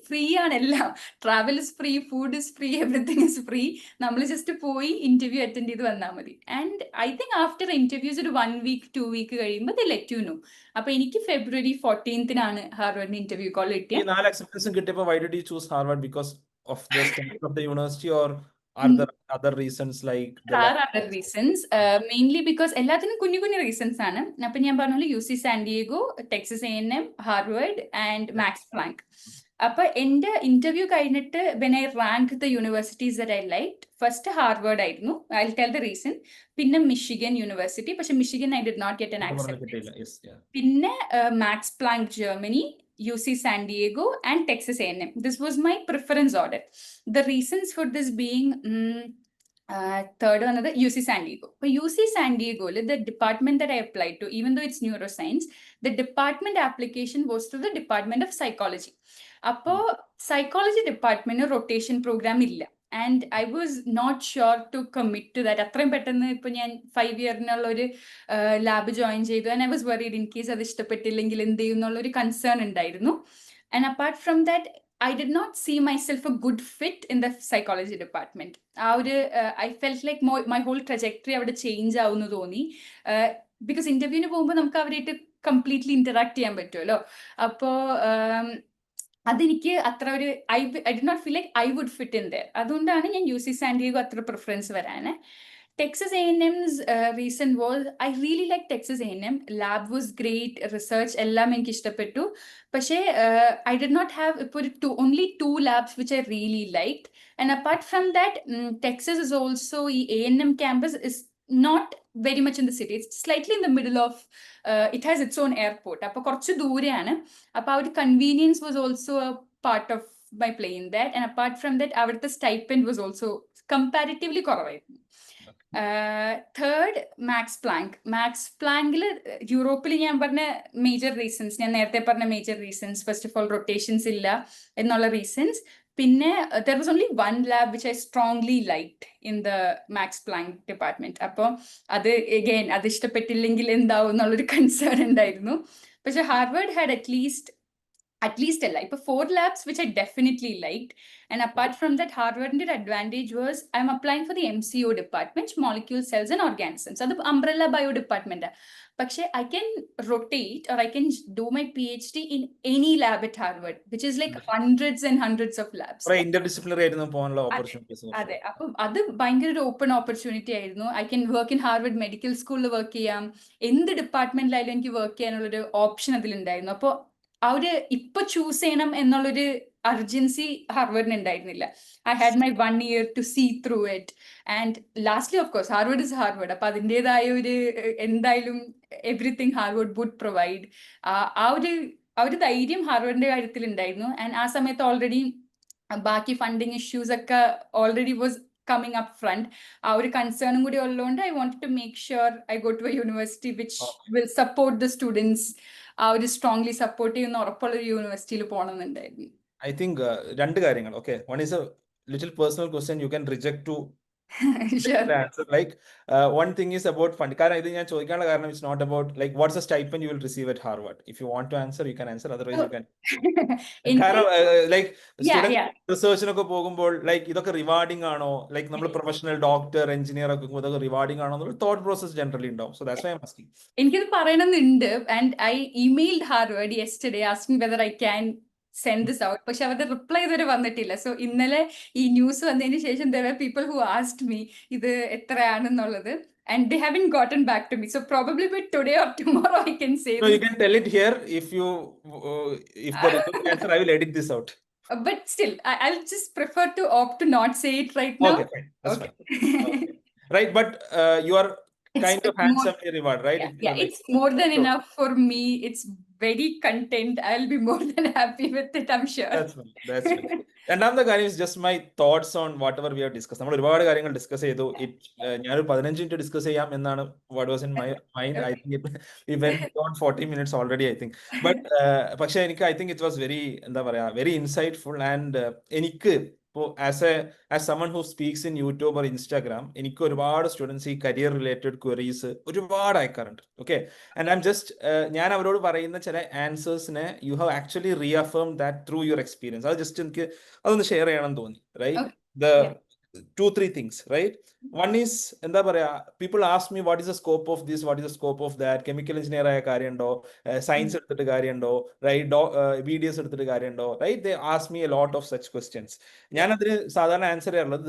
ഫ്രീ ആണ് എല്ലാം. Travel is free, food is free, everything is free. നമ്മൾ ജസ്റ്റ് പോയി ഇന്റർവ്യൂ അറ്റൻഡ് ചെയ്ത് വന്നാൽ മതി. And I think after interviews ഒരു 1 week 2 week കഴിയുമ്പോൾ ദേ ലെറ്റ് യു നോ. അപ്പൊ എനിക്ക് February 14th ഹാർവർഡിന് ഇന്റർവ്യൂ കോൾ ഈ കിട്ടിയ. 4 acceptance കിട്ടിയപ്പോൾ why did you choose Harvard? Because of the strength of the university, or are there other reasons like the There are other reasons, mainly because എല്ലാത്തിനും കുഞ്ഞു കുഞ്ഞു റീസൺസ് ആണ്. അപ്പൊ ഞാൻ പറഞ്ഞ UC San Diego, Texas A&M, Harvard and Max Planck. അപ്പൊ എന്റെ ഇന്റർവ്യൂ കഴിഞ്ഞിട്ട് when I ranked the universities that I liked, ഫസ്റ്റ് ഹാർവർഡ് ആയിരുന്നു. I'll tell the reason. പിന്നെ മിഷിഗൻ യൂണിവേഴ്സിറ്റി, പക്ഷെ Michigan I did not get an acceptance. പിന്നെ Max Planck Germany, UC San Diego and Texas A&M. This was my preference order. The reasons for this being third one is UC San Diego. But UC San Diego, the department that I applied to, even though it's neuroscience, the department application was to the Department of Psychology. Appo psychology department rotation program illa. And I was not sure to commit to that. അത്രയും പെട്ടെന്ന് ഇപ്പൊ ഞാൻ 5 year-നുള്ള ഒരു ലാബ് ജോയിൻ ചെയ്തു. And I was worried in case അത് ഇഷ്ടപ്പെട്ടില്ലെങ്കിൽ എന്ത് ചെയ്യും എന്നുള്ളൊരു കൺസേൺ ഉണ്ടായിരുന്നു. And apart from that I did not see myself a good fit in the psychology department. I felt like my whole trajectory അവിടെ ചേഞ്ച് ആവുന്നു തോന്നി. ബിക്കോസ് ഇന്റർവ്യൂവിന് പോകുമ്പോൾ നമുക്ക് അവരായിട്ട് കംപ്ലീറ്റ്ലി ഇന്ററാക്ട് ചെയ്യാൻ പറ്റുമല്ലോ. അപ്പോൾ അതെനിക്ക് അത്ര ഒരു I did not feel like I would fit in there. അതുകൊണ്ടാണ് ഞാൻ UC San Diego അത്ര പ്രിഫറൻസ് വരാൻ. Texas A&M's reason was I really liked Texas A&M. Lab was great, research എല്ലാം എനിക്ക് ഇഷ്ടപ്പെട്ടു. പക്ഷേ I did not have only 2 labs which I really liked. And apart from that, Texas is also A&M campus is not very much in the city. It's slightly in the middle of it has its own airport. അപ്പോൾ കുറച്ച് ദൂരെയാണ്. അപ്പോൾ ആ ഒരു convenience was also a part of my play in that. And apart from that, അവിടുത്തെ stipend was also comparatively കുറവായിരുന്നു. തേർഡ് മാക്സ് പ്ലാങ്കിൽ യൂറോപ്പിൽ ഞാൻ പറഞ്ഞ മേജർ റീസൺസ്, ഞാൻ നേരത്തെ പറഞ്ഞ major reasons, first of all rotations ഇല്ല എന്നുള്ള റീസൺസ്. പിന്നെ there was only 1 lab which I strongly liked in the Max Planck department. അപ്പോൾ അത് അഗെയിൻ അത് ഇഷ്ടപ്പെട്ടില്ലെങ്കിൽ എന്താവും എന്നുള്ളൊരു കൺസേൺ ഉണ്ടായിരുന്നു. പക്ഷെ ഹാർവർഡ് ഹാഡ് at least അല്ല ഇപ്പൊ 4 labs which I definitely liked. And apart from that, Harvard's advantage was I'm applying for the MCO department, molecule cells and organisms. അത് umbrella bio department. പക്ഷെ I can rotate or I can do my PhD in any lab at Harvard, which is like hundreds and hundreds of labs. Interdisciplinary ആയിരുന്നു പോകാനുള്ള ഓപ്പർച്യൂണിറ്റീസ്. അതെ, അപ്പം അത് ഭയങ്കര ഒരു ഓപ്പൺ ഓപ്പർച്യൂണിറ്റി ആയിരുന്നു. I can work in Harvard medical സ്കൂളിൽ വർക്ക് ചെയ്യാം, എന്ത് ഡിപ്പാർട്ട്മെന്റിലായാലും എനിക്ക് വർക്ക് ചെയ്യാനുള്ളൊരു ഓപ്ഷൻ അതിലുണ്ടായിരുന്നു. അപ്പോൾ ആ ഒരു ഇപ്പൊ ചൂസ് ചെയ്യണം എന്നുള്ളൊരു അർജൻസി ഹാർവർഡിന് ഉണ്ടായിരുന്നില്ല. I had my 1 year to see through it. And lastly, of course, Harvard is Harvard. അപ്പൊ അതിൻ്റെതായ ഒരു എന്തായാലും എവറിത്തിങ് ഹാർവർഡ് വുഡ് പ്രൊവൈഡ്. ആ ഒരു ധൈര്യം ഹാർവർഡിന്റെ കാര്യത്തിൽ ഉണ്ടായിരുന്നു. ആൻഡ് ആ സമയത്ത് ഓൾറെഡി ബാക്കി ഫണ്ടിങ് ഇഷ്യൂസ് ഒക്കെ already was coming up front. ആ ഒരു കൺസേണും കൂടി ഉള്ളതുകൊണ്ട് I wanted to make sure I go to a university which will support the students. ആ ഒരു സ്ട്രോങ്ലി സപ്പോർട്ട് ചെയ്യുന്ന ഉറപ്പുള്ള ഒരു യൂണിവേഴ്സിറ്റിയിൽ പോകണമെന്നുണ്ടായിരുന്നു. I think 2 കാര്യങ്ങൾ. Okay, one is a little personal question you can reject to Sure. answer. Like one thing is about fund. കാരണം ഇത് ഞാൻ ചോദിക്കാനുള്ള കാരണം it's not about like what's the stipend you will receive at Harvard. If you want to answer, you can answer. Otherwise, you can. കാരണം like റിസർച്ചിനൊക്കെ പോകുമ്പോൾ ലൈക്ക് ഇതൊക്കെ റിവാർഡിംഗ് ആണോ, ലൈക്ക് നമ്മൾ പ്രൊഫഷണൽ ഡോക്ടർ എഞ്ചിനീയർ ഒക്കെ ഇതൊക്കെ റിവാർഡിംഗ് ആണോ എന്നുള്ള തോട്ട് പ്രോസസ് ജനറലി ഉണ്ടാവും. So that's why I am asking. എനിക്കത് പറയണമെന്നുണ്ട്. And I emailed Harvard yesterday asking whether I can send this out. പക്ഷെ അവരുടെ റിപ്ലൈ ഇതുവരെ വന്നിട്ടില്ല. സോ ഇന്നലെ ഈ ന്യൂസ് വന്നതിന് ശേഷം there were people who asked me ഇത് എത്രയാണെന്നുള്ളത്. And they haven't gotten back to me. So probably by today or tomorrow I can say No, you can tell it here if there is no answer, I will edit this out. But still, I'll just prefer to opt to not say it right now. Okay, fine. That's fine. Okay. Right, but you are kind of handsomely reward, right? Yeah, it's more than enough for me. It's very content. I'll be more than happy with it, I'm sure. That's fine. That's fine. രണ്ടാമത്തെ കാര്യം is just my thoughts on whatever we have discussed. നമ്മൾ ഒരുപാട് കാര്യങ്ങൾ ഡിസ്കസ് ചെയ്തു. ഞാനൊരു 15 മിനിറ്റ് ഡിസ്കസ് ചെയ്യാം എന്നാണ് what was in my mind. I think we went beyond 40 minutes already, I think. But പക്ഷേ എനിക്ക് I think it was very എന്താ പറയാ very insightful and എനിക്ക് ഇപ്പോൾ as someone who speaks in YouTube or Instagram, എനിക്ക് ഒരുപാട് സ്റ്റുഡൻസ് ഈ കരിയർ റിലേറ്റഡ് ക്വറീസ് ഒരുപാട് അയക്കാറുണ്ട്. ഓക്കെ, ആൻഡ് ഐം ജസ്റ്റ് ഞാൻ അവരോട് പറയുന്ന ചില ആൻസേഴ്സിനെ you have actually reaffirm that through your experience. അത് ജസ്റ്റ് എനിക്ക് അതൊന്ന് ഷെയർ ചെയ്യണം തോന്നി. Right, the 2-3 things, right? One is എന്താ പറയാ, people ask me what is the scope of this, what is the scope of that, chemical engineer ആയ കാര്യമുണ്ടോ, സയൻസ് എടുത്തിട്ട് കാര്യമുണ്ടോ, റൈറ്റ്, BDS എടുത്തിട്ട് കാര്യമുണ്ടോ, right? They ask me a lot of such questions. ഞാൻ അതിന് സാധാരണ ആൻസർ ചെയ്യാറുള്ളത്,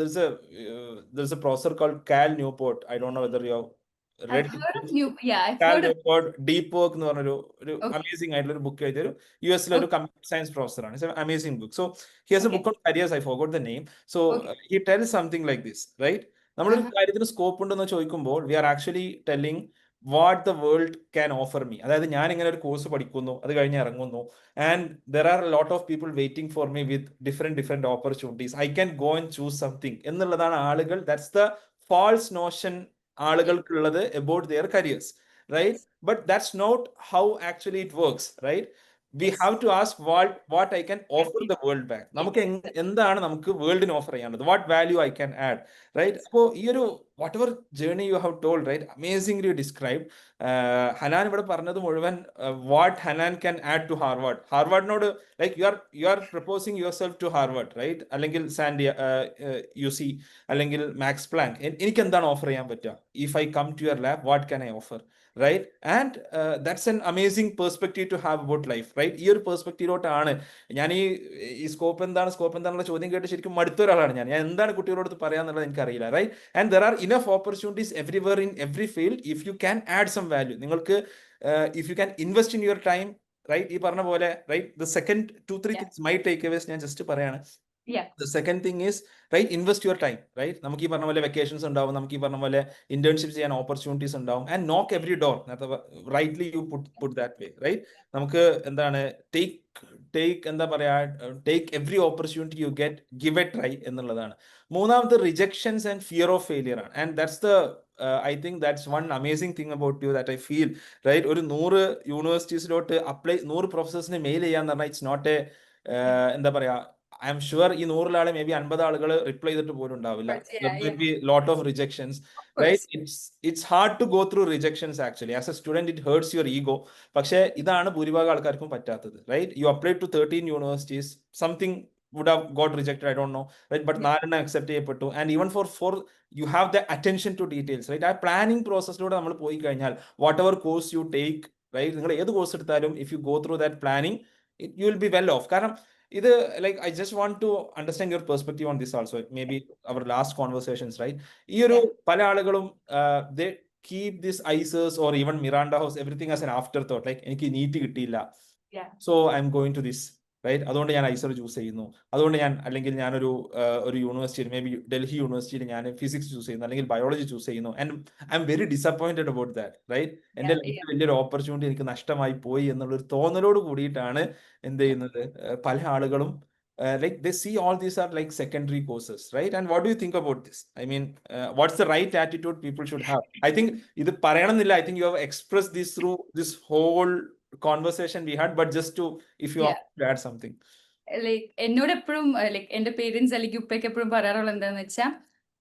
there's a professor called Cal Newport. I don't know whether you have read I've heard of you. Yeah, I've Cal heard of Newport, Deep Work എന്ന് പറഞ്ഞൊരു Okay. അമേസിംഗ് ആയിട്ടുള്ള ഒരു ബുക്ക് എഴുതിയൊരു US ഒരു കമ്പ്യൂട്ടർ സയൻസ് പ്രൊഫസറാണ്. It's an amazing book. So he has a Okay. book on careers. I forgot the name. So Okay. he tells something like this, right? നമ്മളൊരു കാര്യത്തിന് സ്കോപ്പ് ഉണ്ടെന്ന് ചോദിക്കുമ്പോൾ we are actually telling what the world can offer me. അതായത് ഞാൻ ഇങ്ങനെ ഒരു കോഴ്സ് പഠിക്കുന്നു, അത് കഴിഞ്ഞ് ഇറങ്ങുന്നു, and there are a lot of people waiting for me with different opportunities. I can go and choose something എന്നുള്ളതാണ് ആളുകൾ, that's the false notion ആളുകൾക്കുള്ളത് about their careers, right? But that's not how actually it works, right? We Yes. have to ask what I can offer the world back. നമുക്ക് എന്താണ് നമുക്ക് വേൾഡിന് ഓഫർ ചെയ്യാനുള്ളത്, what value I can add, right? അപ്പോൾ ഈ ഒരു whatever journey you have told, right, amazingly described. ഹനാൻ ഇവിടെ പറഞ്ഞത് മുഴുവൻ what Hanan can add to Harvard. ഹാർവാർഡിനോട് like you are proposing yourself to Harvard, right? അല്ലെങ്കിൽ സാൻഡി UC അല്ലെങ്കിൽ മാക്സ് പ്ലാങ്ക്, എനിക്ക് എന്താണ് ഓഫർ ചെയ്യാൻ പറ്റുക? if I come to your lab, what can I offer, right? And that's an amazing perspective to have about life, right? ഈ ഒരു പെർസ്പെക്റ്റീവിലോട്ടാണ് ഞാൻ ഈ സ്കോപ്പ് എന്താണെന്നുള്ള ചോദ്യം കേട്ട് ശരിക്കും മടുത്ത ഒരാളാണ് ഞാൻ എന്താണ് കുട്ടികളോട് പറയാന്നുള്ളത് എനിക്കറിയില്ല, right? And there are enough opportunities everywhere in every field if you can add some value. നിങ്ങൾക്ക് if you can invest in your time, right? ഈ പറഞ്ഞ പോലെ, right, the second 2-3 things my takeaways ഞാൻ ജസ്റ്റ് പറയാണ്. The second thing is, right, invest your time, right? നമുക്ക് ഈ പറഞ്ഞ പോലെ വെക്കേഷൻസ് ഉണ്ടാവും, നമുക്ക് ഈ പറഞ്ഞ പോലെ ഇന്റേൺഷിപ്പ് ചെയ്യാൻ ഓപ്പർച്യൂണിറ്റീസ് ഉണ്ടാവും, and knock every door. Rightly you put that way, right? നമുക്ക് എന്താണ് ടേക്ക് എന്താ പറയാ, take every opportunity you get, give a try എന്നുള്ളതാണ്. മൂന്നാമത്തെ rejections and fear of failure ആണ്. And that's the I think that's one amazing thing about you that I feel, right? ഒരു 100 യൂണിവേഴ്സിറ്റീസിലോട്ട് അപ്ലൈ, 100 പ്രൊഫസേഴ്സിനെ മെയിൽ ചെയ്യാന്ന് പറഞ്ഞാൽ ഇറ്റ്സ് നോട്ട് എ എന്താ പറയാ, ഐ എം ഷുവർ ഈ 100 maybe 50 ആളുകൾ റിപ്ലൈ ചെയ്തിട്ട് പോലും ഉണ്ടാവില്ല. There will be lot of rejections, right? It's hard to go through rejections actually. As a student it hurts your ego. പക്ഷേ ഇതാണ് ഭൂരിഭാഗം ആൾക്കാർക്കും പറ്റാത്തത്, right? You applied to 13 universities, something would have got rejected, I don't know, right? But 4 accept ചെയ്യപ്പെട്ടു. And even for you have the attention to details, right? ആ പ്ലാനിങ് പ്രോസസ്സിലൂടെ നമ്മൾ പോയി കഴിഞ്ഞാൽ whatever course you take, right, നിങ്ങൾ ഏത് കോഴ്സ് എടുത്താലും if you go through that planning, you will be well off. കാരണം ഇത് like I just want to understand your perspective on this also, maybe our last conversations, right? ഈ ഒരു പല ആളുകളും they keep this ICES or even Miranda House, everything as an afterthought, like എനിക്ക് നീറ്റ് കിട്ടിയില്ല, so I'm going to this, right? അതുകൊണ്ട് ഞാൻ ഐസർ ചൂസ് ചെയ്യുന്നു, അതുകൊണ്ട് ഞാൻ അല്ലെങ്കിൽ ഞാനൊരു യൂണിവേഴ്സിറ്റിയിൽ, മേ ബി ഡൽഹി യൂണിവേഴ്സിറ്റിയിൽ ഞാൻ ഫിസിക്സ് ചൂസ് ചെയ്യുന്നു അല്ലെങ്കിൽ ബയോളജി ചൂസ് ചെയ്യുന്നു, and I'm very disappointed about that, right? എൻ്റെ ലൈഫിൽ വലിയൊരു ഓപ്പർച്യൂണിറ്റി എനിക്ക് നഷ്ടമായി പോയി എന്നുള്ളൊരു തോന്നലോട് കൂടിയിട്ടാണ് എന്ത് ചെയ്യുന്നത് പല ആളുകളും, like they see all these are like secondary courses, right? And what do you think about this? I mean, what's the right attitude people should have? I think ഇത് പറയണമെന്നില്ല, I think you have expressed this through this whole conversation we had, but just to, if you want to add something. Like എന്നോട് എപ്പോഴും ലൈക്ക് എന്റെ പേരൻസ് അല്ലെങ്കിൽ ഉപ്പയ്ക്ക് എപ്പോഴും പറയാറുള്ളത് എന്താന്ന് വെച്ചാൽ,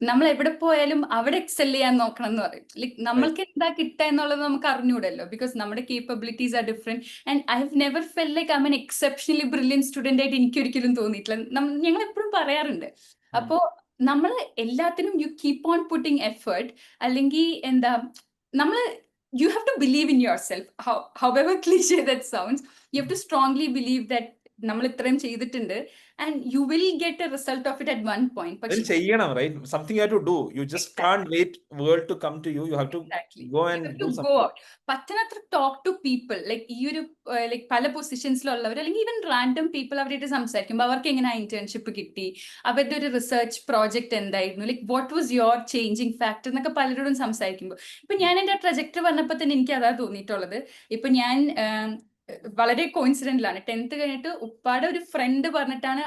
നമ്മൾ എവിടെ പോയാലും അവിടെ എക്സെൽ ചെയ്യാൻ നോക്കണം എന്ന് പറയും. ലൈക്ക് നമ്മൾക്ക് എന്താ കിട്ടുക എന്നുള്ളത് നമുക്ക് അറിഞ്ഞൂടല്ലോ, ബിക്കോസ് നമ്മുടെ capabilities are different. And I have never fell like I am exceptionally brilliant student ആയിട്ട് എനിക്ക് ഒരിക്കലും തോന്നിയിട്ടില്ല. ഞങ്ങൾ എപ്പോഴും പറയാറുണ്ട്. അപ്പോൾ നമ്മൾ എല്ലാത്തിനും you keep on putting effort, അല്ലെങ്കിൽ എന്താ, നമ്മൾ you have to believe in yourself, however cliche that sounds. You have to strongly believe that നമ്മൾ ഇത്രയും ചെയ്തിട്ടുണ്ട്, and you will get a result of it at one point. പക്ഷേ ചെയ്യണം, right? Something you have to do. You just can't wait world to come to you. You have to go and do something. പറ്റുന്നത്ര ടോക്ക് ടു പീപ്പിൾ, ലൈക്ക് ഈ ഒരു ലൈക്ക് പല പൊസിഷൻസിലുള്ളവർ അല്ലെങ്കിൽ ഈവൻ റാൻഡം പീപ്പിൾ അവരായിട്ട് സംസാരിക്കുമ്പോൾ അവർക്ക് എങ്ങനെ ഇന്റേൺഷിപ്പ് കിട്ടി, അവരുടെ ഒരു റിസർച്ച് പ്രോജക്റ്റ് എന്തായിരുന്നു, like what was your changing factor എന്നൊക്കെ പലരോടും സംസാരിക്കുമ്പോൾ, ഇപ്പൊ ഞാൻ എൻ്റെ ട്രജക്ടറി പറഞ്ഞപ്പോൾ തന്നെ എനിക്ക് അതാ തോന്നിയിട്ടുള്ളത്. ഇപ്പൊ ഞാൻ വളരെ കോയിൻസിഡന്റിലാണ്. 10th കഴിഞ്ഞിട്ട് ഉപ്പാടെ ഒരു ഫ്രണ്ട് പറഞ്ഞിട്ടാണ്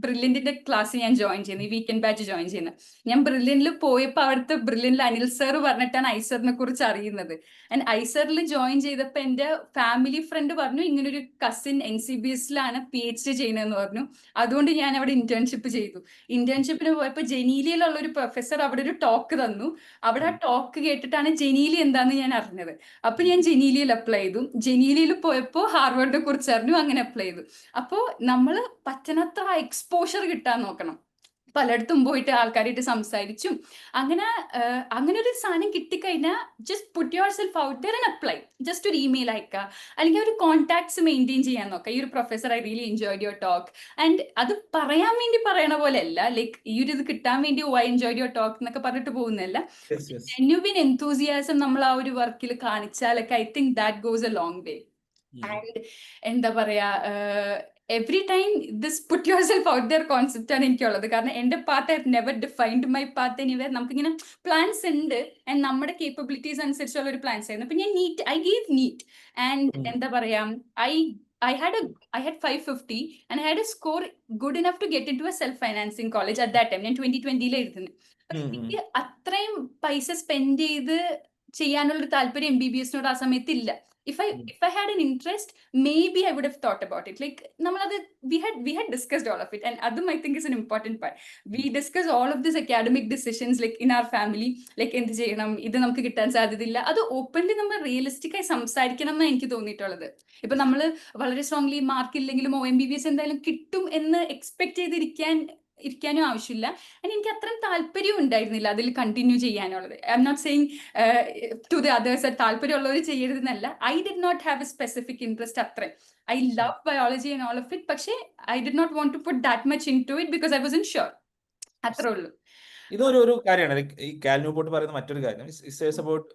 ബ്രില്യന്റിന്റെ ക്ലാസ് ഞാൻ ജോയിൻ ചെയ്യുന്നത്, ഈ വീക്കെൻഡ് ബാച്ച് ജോയിൻ ചെയ്യുന്നത്. ഞാൻ ബ്രില്യന്റിൽ പോയപ്പോൾ അവിടുത്തെ ബ്രില്യന്റിൽ അനിൽ സാർ പറഞ്ഞിട്ടാണ് ഐസറിനെ കുറിച്ച് അറിയുന്നത്. ആൻഡ് ഐസറിൽ ജോയിൻ ചെയ്തപ്പോൾ എൻ്റെ ഫാമിലി ഫ്രണ്ട് പറഞ്ഞു ഇങ്ങനൊരു കസിൻ NCBSലാണ് PhD ചെയ്യുന്നതെന്ന് പറഞ്ഞു. അതുകൊണ്ട് ഞാൻ അവിടെ ഇന്റേൺഷിപ്പ് ചെയ്തു. ഇന്റേൺഷിപ്പിന് പോയപ്പോൾ ജനീലിയിലുള്ള ഒരു പ്രൊഫസർ അവിടെ ഒരു ടോക്ക് തന്നു. അവിടെ ആ ടോക്ക് കേട്ടിട്ടാണ് ജനീലി എന്താന്ന് ഞാൻ അറിഞ്ഞത്. അപ്പൊ ഞാൻ ജനീലിയിൽ അപ്ലൈ ചെയ്തു. ജനീലിയിൽ പോയപ്പോൾ ഹാർവർഡിനെ കുറിച്ച് അറിഞ്ഞു, അങ്ങനെ അപ്ലൈ ചെയ്തു. അപ്പോൾ നമ്മൾ പറ്റുന്നത്ര എക്സ്പോഷർ കിട്ടാൻ നോക്കണം. പലയിടത്തും പോയിട്ട് ആൾക്കാരായിട്ട് സംസാരിച്ചും അങ്ങനെ ഒരു സാധനം കിട്ടിക്കഴിഞ്ഞാൽ just put yourself out there and apply. Just ഒരു ഇമെയിൽ അയക്കുക, അല്ലെങ്കിൽ ഒരു കോൺടാക്ട്സ് മെയിൻറ്റെയിൻ ചെയ്യാൻ നോക്കുക. ഈ ഒരു professor I really enjoyed your talk. ആൻഡ് അത് പറയാൻ വേണ്ടി പറയണ പോലെ അല്ല, ലൈക്ക് ഈ ഒരു ഇത് കിട്ടാൻ വേണ്ടി ഐ എൻജോയ്ഡ് യുവർ ടോക്ക് എന്നൊക്കെ പറഞ്ഞിട്ട് പോകുന്നതല്ല. ജെന്യുവിൻ എൻതൂസിയാസം നമ്മൾ ആ ഒരു വർക്കിൽ കാണിച്ചാലൊക്കെ I think that goes a long way. And എന്താ പറയാ, every time this put yourself out there concept ആണ് എനിക്കുള്ളത്. കാരണം എൻ്റെ path I have never defined my path anyway. നമുക്കിങ്ങനെ പ്ലാൻസ് ഉണ്ട് ആൻഡ് നമ്മുടെ കേപ്പബിലിറ്റീസ് അനുസരിച്ചുള്ള ഒരു പ്ലാൻസ് ആയിരുന്നു. അപ്പൊ ഞാൻ ഐ ഗേവ് നീറ്റ് ആൻഡ് എന്താ പറയാ, I had 550 and I had a score good enough to get into a self-financing college at that time. ഞാൻ 2020 എഴുതുന്നത്. എനിക്ക് അത്രയും പൈസ സ്പെൻഡ് ചെയ്ത് ചെയ്യാനുള്ളൊരു താല്പര്യം MBBS ആ സമയത്ത് ഇല്ല. If I had an interest, maybe I would have thought about it. Like we had discussed all of it, and Adum I think is an important part. We discuss all of these academic decisions like in our family, like എന്ത് ചെയ്യണം, ഇത് നമുക്ക് കിട്ടാൻ സാധ്യതയില്ല. അത് ഓപ്പൺലി നമ്മൾ റിയലിസ്റ്റിക് ആയി സംസാരിക്കണം എന്നാണ് എനിക്ക് തോന്നിയിട്ടുള്ളത്. ഇപ്പൊ നമ്മൾ വളരെ സ്ട്രോങ്ലി മാർക്ക് ഇല്ലെങ്കിലും MBBS എന്തായാലും കിട്ടും എന്ന് എക്സ്പെക്ട് ചെയ്തിരിക്കാനും ആവശ്യമില്ല. ആൻഡ് എനിക്ക് അത്രയും താല്പര്യം ഉണ്ടായിരുന്നില്ല അതിൽ കണ്ടിന്യൂ ചെയ്യാനുള്ളത്. I am not saying to the others താല്പര്യമുള്ളവർ ചെയ്യരുതെന്നല്ല. I did not have a specific interest അത്രയും. I love biology and all of it. പക്ഷേ I did not want to put that much into it because I was unsure. അത്രേ ഉള്ളൂ. ഇതൊരു കാര്യമാണ് ഈ കാൽ ന്യൂപോർട്ട് പറയുന്ന മറ്റൊരു കാര്യം. It's about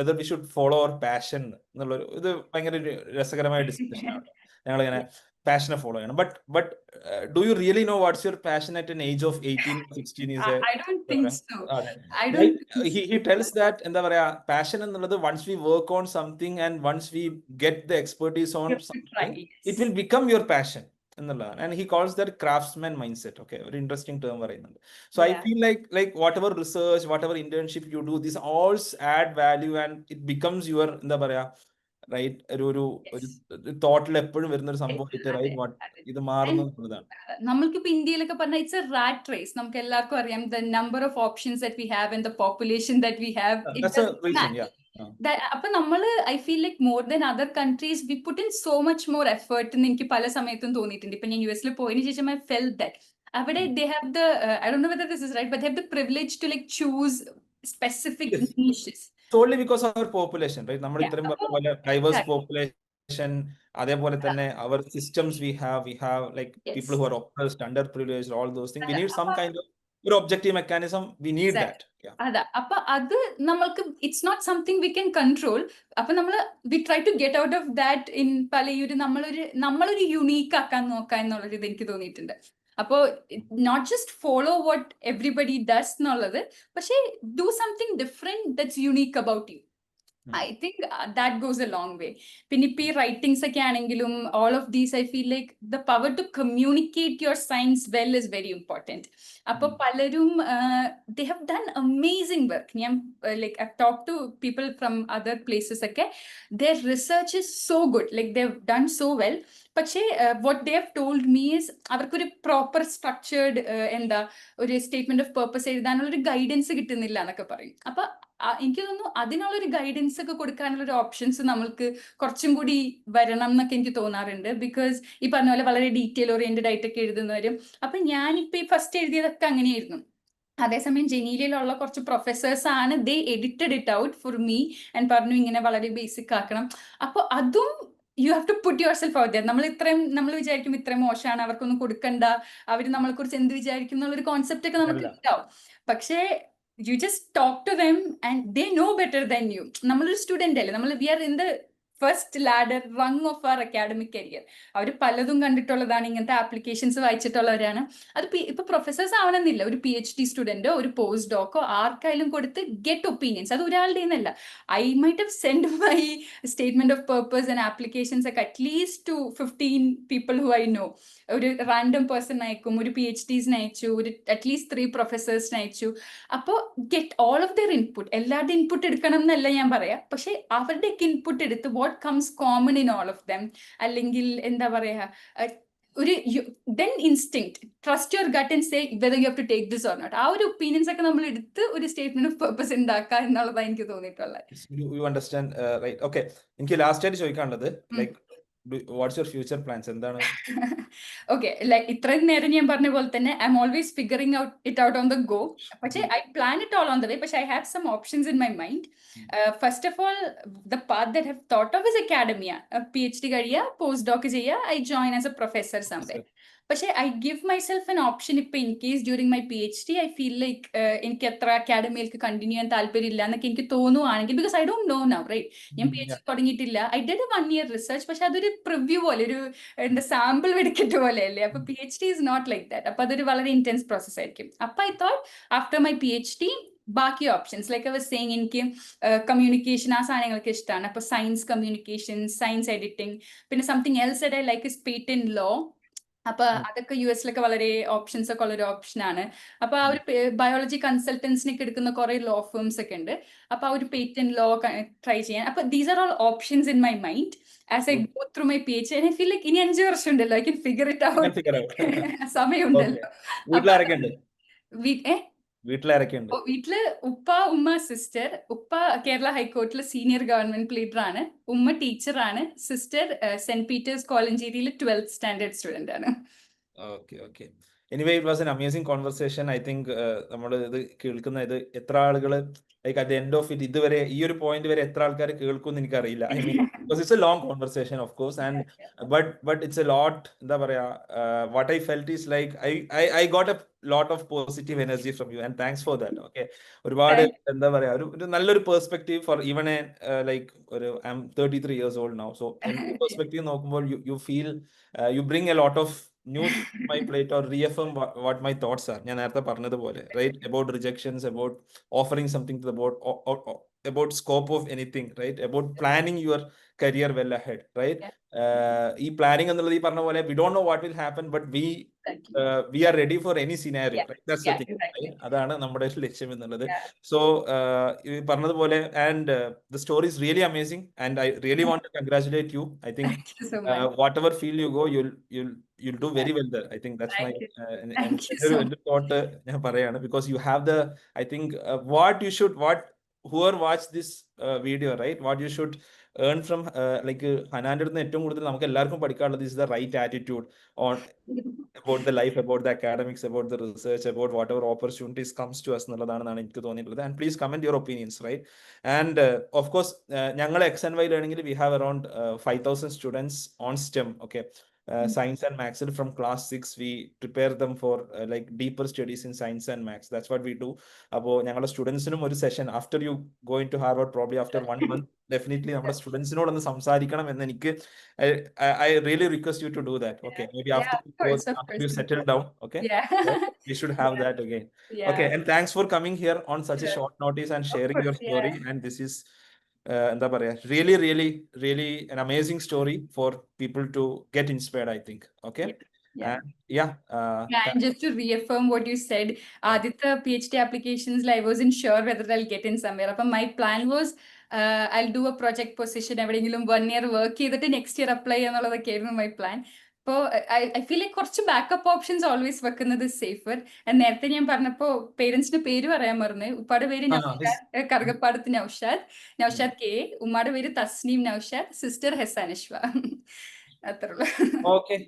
whether we should follow our passion എന്നുള്ളൊരു ഇത് ഭയങ്കര ഒരു രസകരമായ ഡിസ്കഷൻ ആണ്. ഞങ്ങളിങ്ങനെ പാഷനെ ഫോളോ ചെയ്യണം. But do you really know what's your passion at an age of 18 16 is a I don't think so. he tells that എന്താ പറയാ, പാഷൻ എന്നുള്ളത് once we work on something and once we get the expertise on something, it will become your passion എന്നുള്ളതാണ്. And he calls that craftsman mindset. Okay, ഒരു ഇൻട്രസ്റ്റിംഗ് ടേം പറയുന്നുണ്ട്. So I feel like whatever research, whatever internship you do, these all add value and it becomes your എന്താ പറയാ, റൈറ്റ്, ഒരു തോട്ടിൽ എപ്പോഴും വരുന്ന ഒരു സംഭവം, ഇത് മാറുന്നു എന്നുള്ളതാണ്. നമ്മൾക്കിപ്പോ ഇന്ത്യയിലൊക്കെ പറഞ്ഞാൽ ഇറ്റ്സ് എ റാറ്റ് റേസ്. നമുക്ക് എല്ലാവർക്കും അറിയാം the number of options that we have and the population that we have. അപ്പൊ നമ്മള് I feel like more than other countries we put in so much more effort എന്ന് എനിക്ക് പല സമയത്തും തോന്നിയിട്ടുണ്ട്. ഇപ്പൊ ഞാൻ US പോയതിനു ശേഷം ഐ ഫെൽറ്റ് ദാറ്റ് അവിടെ they have the I don't know whether this is right, but they have the privilege to like choose specific niches. Solely because of our population, right? നമ്മൾ ഇത്രയും പറഞ്ഞ പോലെ diverse population, അതേപോലെ തന്നെ our systems we have like people who are oppressed, underprivileged, all those things. We need some kind of ഒരു objective mechanism. We need that. അതാ, അപ്പൊ അത് നമ്മൾക്ക് it's not something we can control. അപ്പൊ നമ്മൾ we try to get out of that in പലയൊരു നമ്മളൊരു യുണീക്ക് ആക്കാൻ നോക്കുക എന്നുള്ളൊരു ഇത് എനിക്ക് തോന്നിയിട്ടുണ്ട്. അപ്പോ not just follow what everybody does എന്നുള്ളത്, പക്ഷേ do something different that's unique about you. I think that goes a long way. പിന്നെ ഇപ്പൊ ഈ റൈറ്റിംഗ്സ് ഒക്കെ ആണെങ്കിലും all of these I feel like the power to communicate your science well is very important. അപ്പൊ പലരും they have done amazing work. ഞാൻ like I've talked to people from other places ഒക്കെ, their research is so good, like they've done so well. പക്ഷേ what they have told me is അവർക്കൊരു പ്രോപ്പർ സ്ട്രക്ചേർഡ് ഒരു സ്റ്റേറ്റ്മെന്റ് ഓഫ് പർപ്പസ് എഴുതാനുള്ള ഒരു ഗൈഡൻസ് കിട്ടുന്നില്ല എന്നൊക്കെ പറയും. അപ്പൊ എനിക്ക് തോന്നുന്നു അതിനുള്ളൊരു ഗൈഡൻസ് ഒക്കെ കൊടുക്കാനുള്ള ഒരു ഓപ്ഷൻസ് നമ്മൾക്ക് കുറച്ചും കൂടി വരണം എന്നൊക്കെ എനിക്ക് തോന്നാറുണ്ട്. ബിക്കോസ് ഈ പറഞ്ഞ പോലെ വളരെ ഡീറ്റെയിൽ ഓറിയന്റഡ് ആയിട്ടൊക്കെ എഴുതുന്നവരും. അപ്പൊ ഞാനിപ്പോ ഈ ഫസ്റ്റ് എഴുതിയതൊക്കെ അങ്ങനെയായിരുന്നു. അതേസമയം ജനീലിയിലുള്ള കുറച്ച് പ്രൊഫസേഴ്സ് ആണ് they edited it out for me and പറഞ്ഞു ഇങ്ങനെ വളരെ ബേസിക് ആക്കണം. അപ്പൊ അതും you have to put yourself out there. നമ്മൾ വിചാരിക്കും ഇത്രയും മോശമാണ്, അവർക്കൊന്നും കൊടുക്കണ്ട, അവർ നമ്മളെ കുറിച്ച് എന്ത് വിചാരിക്കും എന്നുള്ളൊരു കോൺസെപ്റ്റ് ഒക്കെ നമുക്ക് ഉണ്ടാവും. പക്ഷേ you just talk to them and they know better than you. നമ്മളൊരു സ്റ്റുഡന്റ് അല്ലേ, we are in the first ladder rung of our academic career. അവർ പലതും കണ്ടിട്ടുള്ളതാണ്, ഇങ്ങനത്തെ ആപ്ലിക്കേഷൻസ് വായിച്ചിട്ടുള്ളവരാണ്. അത് ഇപ്പൊ പ്രൊഫസേഴ്സ് ആവണമെന്നില്ല, ഒരു PhD സ്റ്റുഡന്റോ ഒരു പോസ്റ്റ് ഡോക്കോ ആർക്കായാലും കൊടുത്ത് ഗെറ്റ് ഒപ്പീനിയൻസ്. അത് ഒരാളുടെ നിന്നല്ല. I might have send my statement of purpose and applications ഒക്കെ at least to 15 people who I know. ഒരു റാൻഡം പേഴ്സൺ അയക്കും, ഒരു PhDസിന് അയച്ചു, ഒരു അറ്റ്ലീസ്റ്റ് 3 പ്രൊഫസേഴ്സിന് അയച്ചു. അപ്പോൾ get all of there input. എല്ലാവരുടെ ഇൻപുട്ട് എടുക്കണം എന്നല്ല ഞാൻ പറയാ, പക്ഷെ അവരുടെയൊക്കെ ഇൻപുട്ട് എടുത്ത് what comes common in all of them, അല്ലെങ്കിൽ എന്താ പറയാ, ഒരു then instinct, trust your gut and say whether you have to take this or not. ആ ഒരു ഒപ്പീനിയൻസ് ഒക്കെ നമ്മൾ എടുത്ത് ഒരു സ്റ്റേറ്റ്മെന്റ് ഓഫ് പേർപ്പസ് ഉണ്ടാക്കുക എന്നുള്ളതാണ് എനിക്ക് തോന്നിയിട്ടുള്ളത്. You understand, right? Okay. എനിക്ക് ലാസ്റ്റ് ആയിട്ട് ചോദിക്കാനുള്ളത്, like what's your future plans, എന്താണ്? ഓക്കെ, ലൈക്ക് ഇത്രയും നേരം ഞാൻ പറഞ്ഞ പോലെ തന്നെ I'm always figuring out on the go. പക്ഷേ I plan it all on the way, പക്ഷേ I have some options in my mind. First of all, the path that have thought of is academia. PhD കഴിയുക, പോസ്റ്റ് ഡോക്ക് ചെയ്യുക, I join as a professor somewhere. പക്ഷേ I give myself an option. ഇപ്പൊ in case during my PhD I feel like എനിക്ക് അത്ര അക്കാഡമിയിലേക്ക് കണ്ടിന്യൂ ചെയ്യാൻ താല്പര്യമില്ല എന്നൊക്കെ എനിക്ക് തോന്നുവാണെങ്കിൽ, because I don't know now, right? ഞാൻ PhD തുടങ്ങിയിട്ടില്ല. ഐ ഡിഡ് 1 year റിസർച്ച്, പക്ഷെ അതൊരു പ്രിവ്യൂ പോലെ, ഒരു എന്താ സാമ്പിൾ വെടിക്കറ്റ് പോലെ അല്ലേ. അപ്പൊ PhD is not like that. അപ്പൊ അതൊരു വളരെ ഇന്റൻസ് പ്രോസസ് ആയിരിക്കും. അപ്പൊ I thought after my PhD ബാക്കി options, like I was saying, എനിക്ക് കമ്മ്യൂണിക്കേഷൻ ആ സാധനങ്ങൾക്ക് ഇഷ്ടമാണ്. അപ്പൊ സയൻസ് കമ്മ്യൂണിക്കേഷൻ, സയൻസ് എഡിറ്റിംഗ്, പിന്നെ something else that I like is patent law. അപ്പൊ അതൊക്കെ US വളരെ ഓപ്ഷൻസ് ഒക്കെ ഉള്ള ഒരു ഓപ്ഷനാണ്. അപ്പൊ ആ ഒരു ബയോളജി കൺസൾട്ടൻസിനൊക്കെ എടുക്കുന്ന കുറെ ലോ ഫേംസ് ഒക്കെ ഉണ്ട്. അപ്പൊ ആ ഒരു പേറ്റന്റ് ലോ ട്രൈ ചെയ്യാൻ. അപ്പൊ these are all options in my mind as I go through my PhD. And I feel like ഇനി 5 വർഷം ഉണ്ടല്ലോ, I can figure it out. സമയമുണ്ടല്ലോ. വീട്ടിലാരൊക്കെയുണ്ട്? ഏ വീട്ടിലാരൊക്കെയുണ്ട്? വീട്ടില് ഉപ്പ, ഉമ്മ, സിസ്റ്റർ. ഉപ്പ കേരള ഹൈക്കോർട്ടിലെ സീനിയർ ഗവൺമെന്റ് ലീഡർ ആണ്. ഉമ്മ ടീച്ചറാണ്. സിസ്റ്റർ സെന്റ് പീറ്റേഴ്സ് കോളഞ്ചേരിയിൽ 12th സ്റ്റാൻഡേർഡ് സ്റ്റുഡന്റ് ആണ്. Okay okay. Anyway it was an amazing conversation. I think നമ്മൾ ഇത് കേൾക്കുന്ന ഇത് എത്ര ആളുകൾ, like at the end of it, ഇതുവരെ ഈ ഒരു പോയിന്റ് വരെ എത്ര ആൾക്കാർ കേൾക്കുമെന്ന് എനിക്കറിയില്ല. I mean because it's a long conversation of course, and but it's a lot, എന്താ പറയാ, what I felt is like I got a lot of positive energy from you, and thanks for that. Okay, ഒരുപാട് എന്താ പറയാ, ഒരു നല്ലൊരു perspective for even a like ഒരു I'm 33 years old now. So എന്റെ പെർസ്പെക്റ്റീവ് നോക്കുമ്പോൾ you feel you bring A lot of new my plate or reaffirm what my thoughts are. ഞാൻ നേരത്തെ പറഞ്ഞതുപോലെ, right, about rejections, about offering something to the board, about scope of anything, right, about planning your career well ahead, right? ഈ പ്ലാനിങ് എന്നുള്ളത് ഈ പറഞ്ഞ പോലെ we don't know what will happen, but we are ready for any scenario, right? That's the thing, right? അതാണ് നമ്മുടെ ലക്ഷ്യം എന്നുള്ളത്. So ഈ പറഞ്ഞതുപോലെ, and the story is really amazing, and I really want to congratulate you. I think whatever field you go, you'll do very well there. I think that's my thought. ഞാൻ പറയാണ്, because you have the, I think whoever watch this video, right, what you should earn from like ഹനാന്റെ അടുത്ത് ഏറ്റവും കൂടുതൽ നമുക്ക് എല്ലാവർക്കും പഠിക്കാനുള്ളത് is the right attitude on about the life, about the academics, about the research, about whatever opportunities comes to us എന്നുള്ളതാണ് എനിക്ക് തോന്നിയിട്ടുള്ളത്. And please comment your opinions, right? And of course ഞങ്ങൾ XNY Learning we have around 5,000 students on STEM, okay, science and maths. From class 6 we prepare them for like deeper studies in science and maths. That's what we do. അപ്പോൾ ഞങ്ങളുടെ സ്റ്റുഡൻസിനും ഒരു session, after you go into Harvard, probably after 1 month, definitely നമ്മുടെ സ്റ്റുഡൻസിനോടൊന്ന് സംസാരിക്കണം എന്ന് എനിക്ക്, I really request you to do that. Okay, maybe after you settle down, okay, we should have that again. Okay, and thanks for coming here on such a short notice and sharing your story. And this is എന്താ പറയാ, really an amazing story for people to get inspired, I think. Okay. And just to reaffirm what you said, Aditya PhD applications, I wasn't sure whether I'll get in somewhere. But my plan was I'll do a project position എവിടെയെങ്കിലും 1 year work ചെയ്തിട്ട് next year apply എന്നുള്ളതൊക്കെയായിരുന്നു my plan. അപ്പോൾ ഐ ഫീൽ ലൈക്ക് കുറച്ച് ബാക്കപ്പ് ഓപ്ഷൻസ് ഓൾവേസ് വെക്കുന്നത് സേഫർ. നേരത്തെ ഞാൻ പറഞ്ഞപ്പോ പേരൻസിന്റെ പേര് പറയാൻ മറന്ന്. ഉപ്പാടെ പേര് നൗഷാദ്, കറുകപ്പാടത്ത് നൗഷാദ് K. ഉമ്മാടെ പേര് തസ്നീം നൗഷാദ്, സിസ്റ്റർ ഹെസാനിഷ്വ. അത്രേ ഉള്ളൂ. Okay.